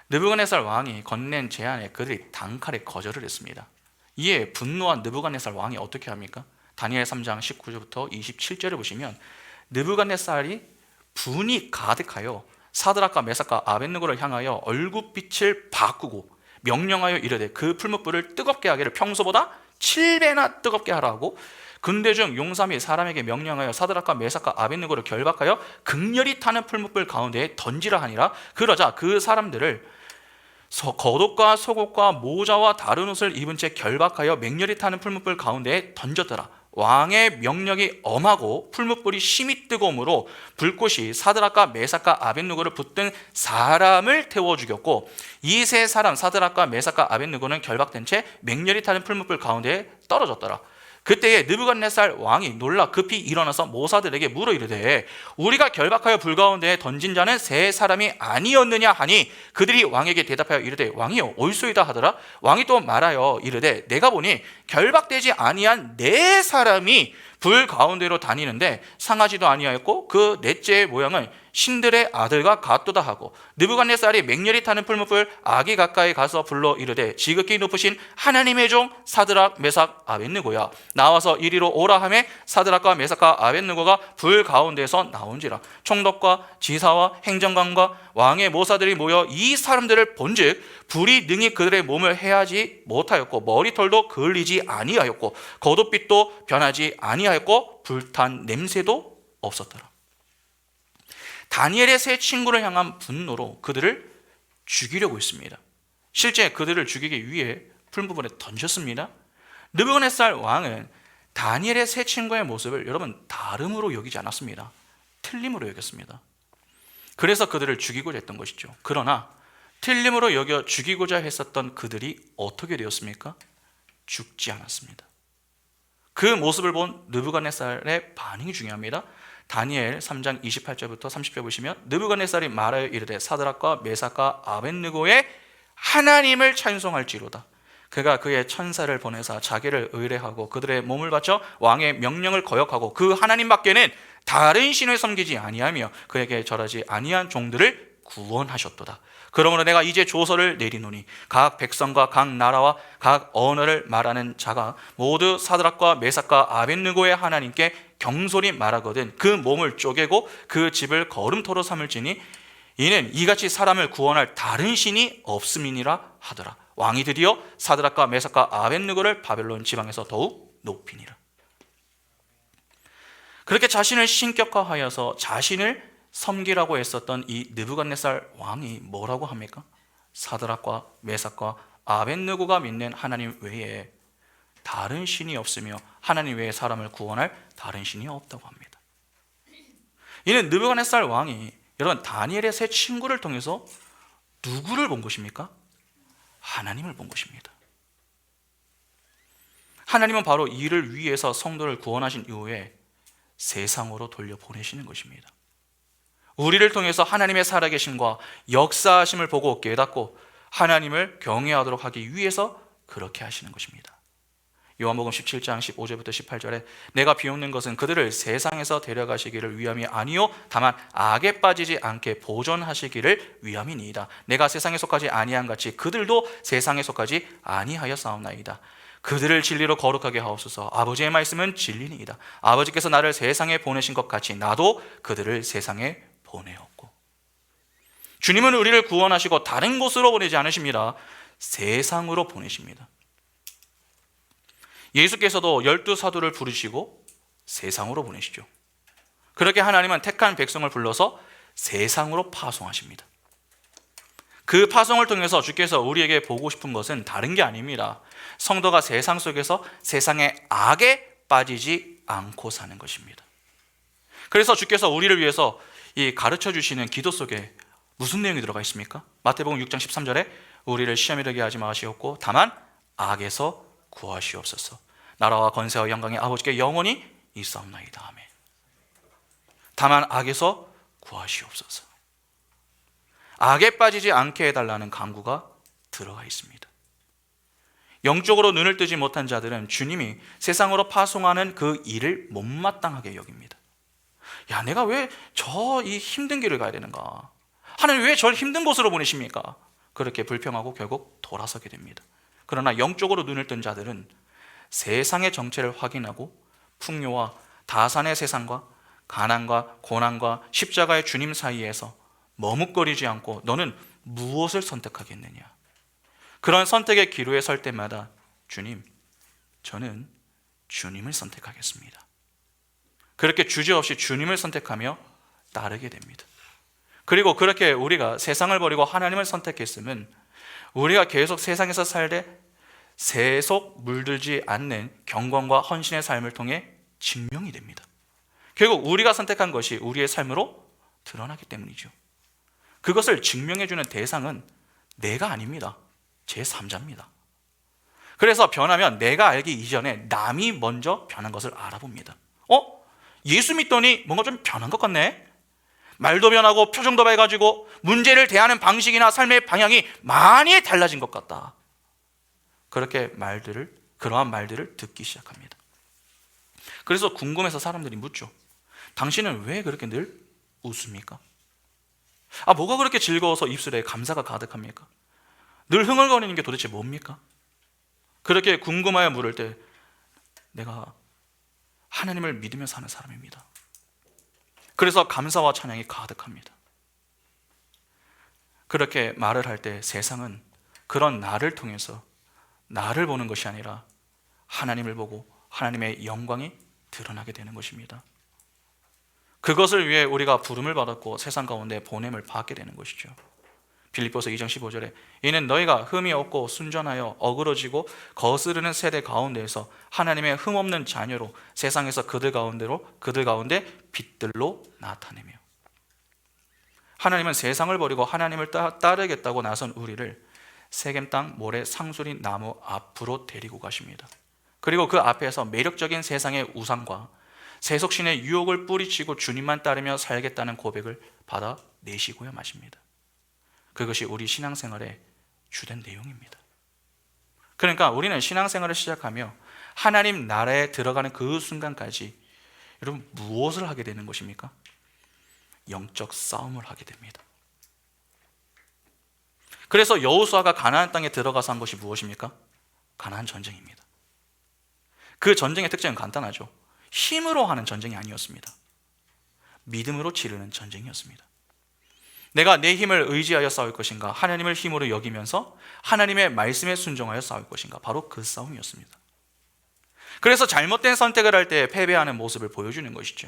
느부갓네살 왕이 건넨 제안에 그들이 단칼에 거절을 했습니다. 이에 분노한 느부갓네살 왕이 어떻게 합니까? 다니엘 3장 19절부터 27절을 보시면 느부갓네살이 분이 가득하여 사드락과 메삭과 아벳느고를 향하여 얼굴빛을 바꾸고 명령하여 이르되 그 풀무불을 뜨겁게 하기를 평소보다 7배나 뜨겁게 하라고 군대 중 용사 및 사람에게 명령하여 사드락과 메삭과 아벳느고를 결박하여 극렬히 타는 풀무불 가운데에 던지라 하니라. 그러자 그 사람들을 겉옷과 속옷과 모자와 다른 옷을 입은 채 결박하여 맹렬히 타는 풀무불 가운데에 던졌더라. 왕의 명령이 엄하고 풀무불이 심히 뜨거움으로 불꽃이 사드락과 메삭과 아벳느고를 붙든 사람을 태워 죽였고 이 세 사람 사드락과 메삭과 아벳느고는 결박된 채 맹렬히 타는 풀무불 가운데에 떨어졌더라. 그때에 느부갓네살 왕이 놀라 급히 일어나서 모사들에게 물어 이르되 우리가 결박하여 불 가운데에 던진 자는 세 사람이 아니었느냐 하니 그들이 왕에게 대답하여 이르되 왕이여 옳소이다 하더라. 왕이 또 말하여 이르되 내가 보니 결박되지 아니한 네 사람이 불 가운데로 다니는데 상하지도 아니하였고 그 넷째의 모양은 신들의 아들과 같도다 하고 느부갓네살이 맹렬히 타는 풀무불 아기 가까이 가서 불러 이르되 지극히 높으신 하나님의 종 사드락 메삭 아벳느고야 나와서 이리로 오라 하매 사드락과 메삭과 아벳느고가 불 가운데에서 나온지라. 총독과 지사와 행정관과 왕의 모사들이 모여 이 사람들을 본즉 불이 능히 그들의 몸을 해하지 못하였고 머리털도 그을리지 아니하였고 겉옷빛도 변하지 아니하였고 불탄 냄새도 없었더라. 다니엘의 세 친구를 향한 분노로 그들을 죽이려고 했습니다. 실제 그들을 죽이기 위해 풀무불에 던졌습니다. 느부갓네살 왕은 다니엘의 세 친구의 모습을 여러분 다름으로 여기지 않았습니다. 틀림으로 여겼습니다. 그래서 그들을 죽이고자 했던 것이죠. 그러나 틀림으로 여겨 죽이고자 했었던 그들이 어떻게 되었습니까? 죽지 않았습니다. 그 모습을 본 느부갓네살의 반응이 중요합니다. 다니엘 3장 28절부터 30절 보시면 느부갓네살이 말하여 이르되 사드락과 메삭과 아벳느고의 하나님을 찬송할지로다. 그가 그의 천사를 보내사 자기를 의뢰하고 그들의 몸을 바쳐 왕의 명령을 거역하고 그 하나님 밖에는 다른 신을 섬기지 아니하며 그에게 절하지 아니한 종들을 구원하셨도다. 그러므로 내가 이제 조서를 내리노니 각 백성과 각 나라와 각 언어를 말하는 자가 모두 사드락과 메삭과 아벳느고의 하나님께 경솔히 말하거든 그 몸을 쪼개고 그 집을 거름토로 삼을지니 이는 이같이 사람을 구원할 다른 신이 없음이니라 하더라. 왕이 드디어 사드락과 메삭과 아벳느고를 바벨론 지방에서 더욱 높이니라. 그렇게 자신을 신격화하여서 자신을 섬기라고 했었던 이 느부갓네살 왕이 뭐라고 합니까? 사드락과 메삭과 아벳느고가 믿는 하나님 외에 다른 신이 없으며 하나님 외에 사람을 구원할 다른 신이 없다고 합니다. 이는 느부갓네살 왕이 여러분 다니엘의 세 친구를 통해서 누구를 본 것입니까? 하나님을 본 것입니다. 하나님은 바로 이를 위해서 성도를 구원하신 이후에 세상으로 돌려보내시는 것입니다. 우리를 통해서 하나님의 살아계심과 역사하심을 보고 깨닫고 하나님을 경외하도록 하기 위해서 그렇게 하시는 것입니다. 요한복음 17장 15절부터 18절에 내가 비웃는 것은 그들을 세상에서 데려가시기를 위함이 아니요 다만 악에 빠지지 않게 보존하시기를 위함이니이다. 내가 세상에 속하지 아니한 같이 그들도 세상에 속하지 아니하였사옵나이다. 그들을 진리로 거룩하게 하옵소서. 아버지의 말씀은 진리니이다. 아버지께서 나를 세상에 보내신 것 같이 나도 그들을 세상에 보내었고. 주님은 우리를 구원하시고 다른 곳으로 보내지 않으십니다. 세상으로 보내십니다. 예수께서도 12사도를 부르시고 세상으로 보내시죠. 그렇게 하나님은 택한 백성을 불러서 세상으로 파송하십니다. 그 파송을 통해서 주께서 우리에게 보고 싶은 것은 다른 게 아닙니다. 성도가 세상 속에서 세상의 악에 빠지지 않고 사는 것입니다. 그래서 주께서 우리를 위해서 이 가르쳐 주시는 기도 속에 무슨 내용이 들어가 있습니까? 마태복음 6장 13절에 우리를 시험에 들게 하지 마시옵고 다만 악에서 구하시옵소서. 나라와 권세와 영광이 아버지께 영원히 있사옵나이다. 아멘. 다만 악에서 구하시옵소서. 악에 빠지지 않게 해달라는 간구가 들어가 있습니다. 영적으로 눈을 뜨지 못한 자들은 주님이 세상으로 파송하는 그 일을 못마땅하게 여깁니다. 야, 내가 왜 저 이 힘든 길을 가야 되는가? 하나님 왜 저를 힘든 곳으로 보내십니까? 그렇게 불평하고 결국 돌아서게 됩니다. 그러나 영적으로 눈을 뜬 자들은 세상의 정체를 확인하고 풍요와 다산의 세상과 가난과 고난과 십자가의 주님 사이에서 머뭇거리지 않고 너는 무엇을 선택하겠느냐? 그런 선택의 기로에 설 때마다 주님, 저는 주님을 선택하겠습니다. 그렇게 주저없이 주님을 선택하며 따르게 됩니다. 그리고 그렇게 우리가 세상을 버리고 하나님을 선택했으면 우리가 계속 세상에서 살되 세속 물들지 않는 경건과 헌신의 삶을 통해 증명이 됩니다. 결국 우리가 선택한 것이 우리의 삶으로 드러나기 때문이죠. 그것을 증명해주는 대상은 내가 아닙니다. 제3자입니다. 그래서 변하면 내가 알기 이전에 남이 먼저 변한 것을 알아봅니다. 예수 믿더니 뭔가 좀 변한 것 같네? 말도 변하고 표정도 밝아지고 문제를 대하는 방식이나 삶의 방향이 많이 달라진 것 같다. 그러한 말들을 듣기 시작합니다. 그래서 궁금해서 사람들이 묻죠. 당신은 왜 그렇게 늘 웃습니까? 뭐가 그렇게 즐거워서 입술에 감사가 가득합니까? 늘 흥얼거리는 게 도대체 뭡니까? 그렇게 궁금하여 물을 때 내가 하나님을 믿으며 사는 사람입니다. 그래서 감사와 찬양이 가득합니다. 그렇게 말을 할 때 세상은 그런 나를 통해서 나를 보는 것이 아니라 하나님을 보고 하나님의 영광이 드러나게 되는 것입니다. 그것을 위해 우리가 부름을 받았고 세상 가운데 보냄을 받게 되는 것이죠. 빌립보서 2장 15절에 이는 너희가 흠이 없고 순전하여 어그러지고 거스르는 세대 가운데에서 하나님의 흠없는 자녀로 세상에서 그들 가운데 빛들로 나타내며. 하나님은 세상을 버리고 하나님을 따르겠다고 나선 우리를 세겜 땅 모래 상수리 나무 앞으로 데리고 가십니다. 그리고 그 앞에서 매력적인 세상의 우상과 세속신의 유혹을 뿌리치고 주님만 따르며 살겠다는 고백을 받아내시고야 마십니다. 그것이 우리 신앙생활의 주된 내용입니다. 그러니까 우리는 신앙생활을 시작하며 하나님 나라에 들어가는 그 순간까지 여러분 무엇을 하게 되는 것입니까? 영적 싸움을 하게 됩니다. 그래서 여호수아가 가나안 땅에 들어가서 한 것이 무엇입니까? 가나안 전쟁입니다. 그 전쟁의 특징은 간단하죠. 힘으로 하는 전쟁이 아니었습니다. 믿음으로 치르는 전쟁이었습니다. 내가 내 힘을 의지하여 싸울 것인가, 하나님을 힘으로 여기면서 하나님의 말씀에 순종하여 싸울 것인가, 바로 그 싸움이었습니다. 그래서 잘못된 선택을 할 때 패배하는 모습을 보여주는 것이죠.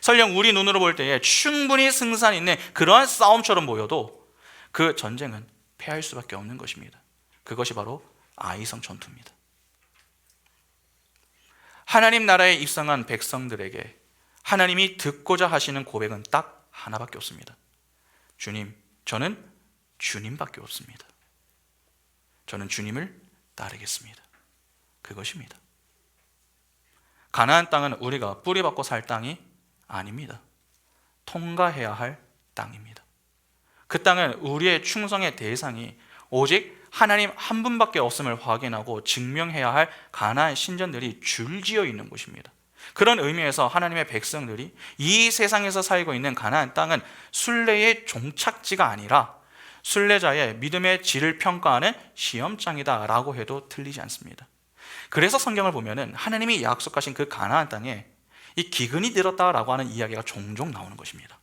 설령 우리 눈으로 볼 때에 충분히 승산 있는 그러한 싸움처럼 보여도 그 전쟁은 패할 수밖에 없는 것입니다. 그것이 바로 아이성 전투입니다. 하나님 나라에 입성한 백성들에게 하나님이 듣고자 하시는 고백은 딱 하나밖에 없습니다. 주님, 저는 주님밖에 없습니다. 저는 주님을 따르겠습니다. 그것입니다. 가나안 땅은 우리가 뿌리박고 살 땅이 아닙니다. 통과해야 할 땅입니다. 그 땅은 우리의 충성의 대상이 오직 하나님 한 분밖에 없음을 확인하고 증명해야 할 가나안 신전들이 줄지어 있는 곳입니다. 그런 의미에서 하나님의 백성들이 이 세상에서 살고 있는 가나안 땅은 순례의 종착지가 아니라 순례자의 믿음의 질을 평가하는 시험장이다 라고 해도 틀리지 않습니다. 그래서 성경을 보면은 하나님이 약속하신 그 가나안 땅에 이 기근이 들었다라고 하는 이야기가 종종 나오는 것입니다.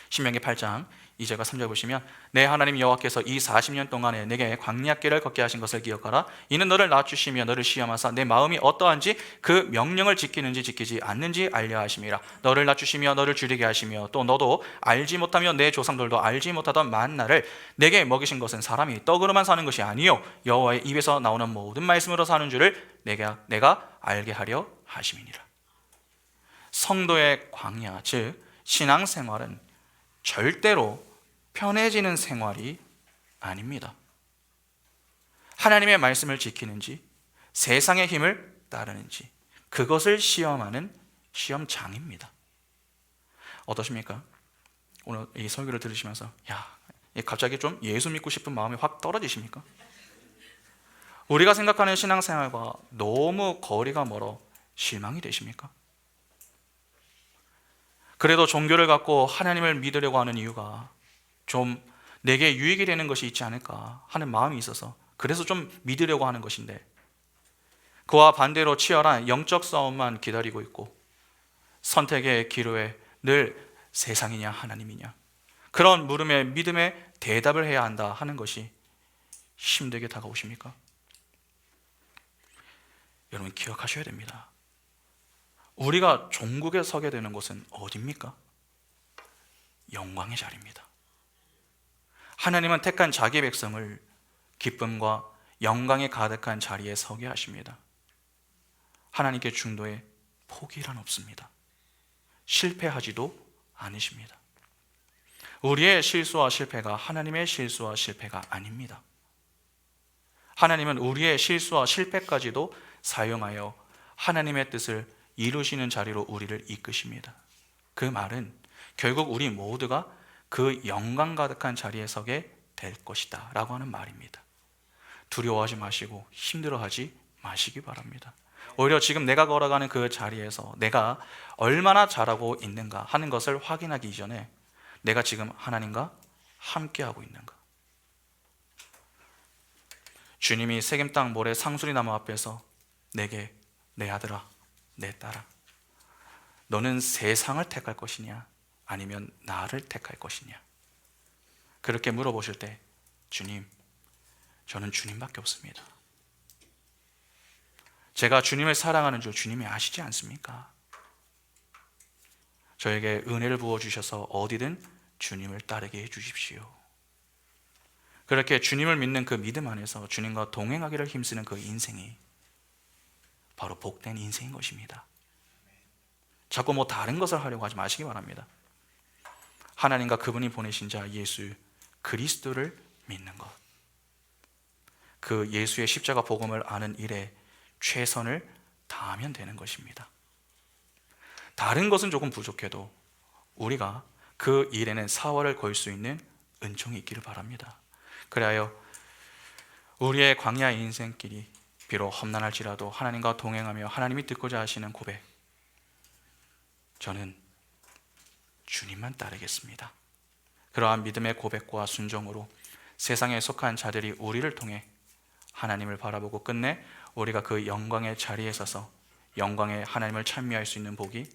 신명기 8장 2절과 3절 보시면 내 하나님 여호와께서 이 40년 동안에 내게 광야길을 걷게 하신 것을 기억하라. 이는 너를 낮추시며 너를 시험하사 내 마음이 어떠한지 그 명령을 지키는지 지키지 않는지 알려 하심이라. 너를 낮추시며 너를 줄이게 하시며 또 너도 알지 못하며 내 조상들도 알지 못하던 만나를 내게 먹이신 것은 사람이 떡으로만 사는 것이 아니요 여호와의 입에서 나오는 모든 말씀으로 사는 줄을 내가 알게 하려 하심이니라. 성도의 광야, 즉 신앙생활은 절대로 편해지는 생활이 아닙니다. 하나님의 말씀을 지키는지 세상의 힘을 따르는지 그것을 시험하는 시험장입니다. 어떠십니까? 오늘 이 설교를 들으시면서 갑자기 좀 예수 믿고 싶은 마음이 확 떨어지십니까? 우리가 생각하는 신앙생활과 너무 거리가 멀어 실망이 되십니까? 그래도 종교를 갖고 하나님을 믿으려고 하는 이유가 좀 내게 유익이 되는 것이 있지 않을까 하는 마음이 있어서 그래서 좀 믿으려고 하는 것인데, 그와 반대로 치열한 영적 싸움만 기다리고 있고 선택의 기로에 늘 세상이냐 하나님이냐 그런 물음에 믿음의 대답을 해야 한다 하는 것이 힘들게 다가오십니까? 여러분 기억하셔야 됩니다. 우리가 종국에 서게 되는 곳은 어디입니까? 영광의 자리입니다. 하나님은 택한 자기 백성을 기쁨과 영광에 가득한 자리에 서게 하십니다. 하나님께 중도에 포기란 없습니다. 실패하지도 않으십니다. 우리의 실수와 실패가 하나님의 실수와 실패가 아닙니다. 하나님은 우리의 실수와 실패까지도 사용하여 하나님의 뜻을 이루시는 자리로 우리를 이끄십니다. 그 말은 결국 우리 모두가 그 영광 가득한 자리에 서게 될 것이다 라고 하는 말입니다. 두려워하지 마시고 힘들어하지 마시기 바랍니다. 오히려 지금 내가 걸어가는 그 자리에서 내가 얼마나 잘하고 있는가 하는 것을 확인하기 이전에 내가 지금 하나님과 함께하고 있는가. 주님이 세겜 땅 모래 상수리 나무 앞에서 내게 내 아들아 내 딸아 너는 세상을 택할 것이냐 아니면 나를 택할 것이냐 그렇게 물어보실 때 주님, 저는 주님밖에 없습니다. 제가 주님을 사랑하는 줄 주님이 아시지 않습니까? 저에게 은혜를 부어주셔서 어디든 주님을 따르게 해주십시오. 그렇게 주님을 믿는 그 믿음 안에서 주님과 동행하기를 힘쓰는 그 인생이 바로 복된 인생인 것입니다. 자꾸 뭐 다른 것을 하려고 하지 마시기 바랍니다. 하나님과 그분이 보내신 자 예수 그리스도를 믿는 것, 그 예수의 십자가 복음을 아는 일에 최선을 다하면 되는 것입니다. 다른 것은 조금 부족해도 우리가 그 일에는 사활을 걸 수 있는 은총이 있기를 바랍니다. 그리하여 우리의 광야 인생길이 비록 험난할지라도 하나님과 동행하며 하나님이 듣고자 하시는 고백, 저는 주님만 따르겠습니다. 그러한 믿음의 고백과 순종으로 세상에 속한 자들이 우리를 통해 하나님을 바라보고 끝내 우리가 그 영광의 자리에 서서 영광의 하나님을 찬미할 수 있는 복이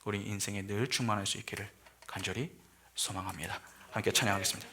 우리 인생에 늘 충만할 수 있기를 간절히 소망합니다. 함께 찬양하겠습니다.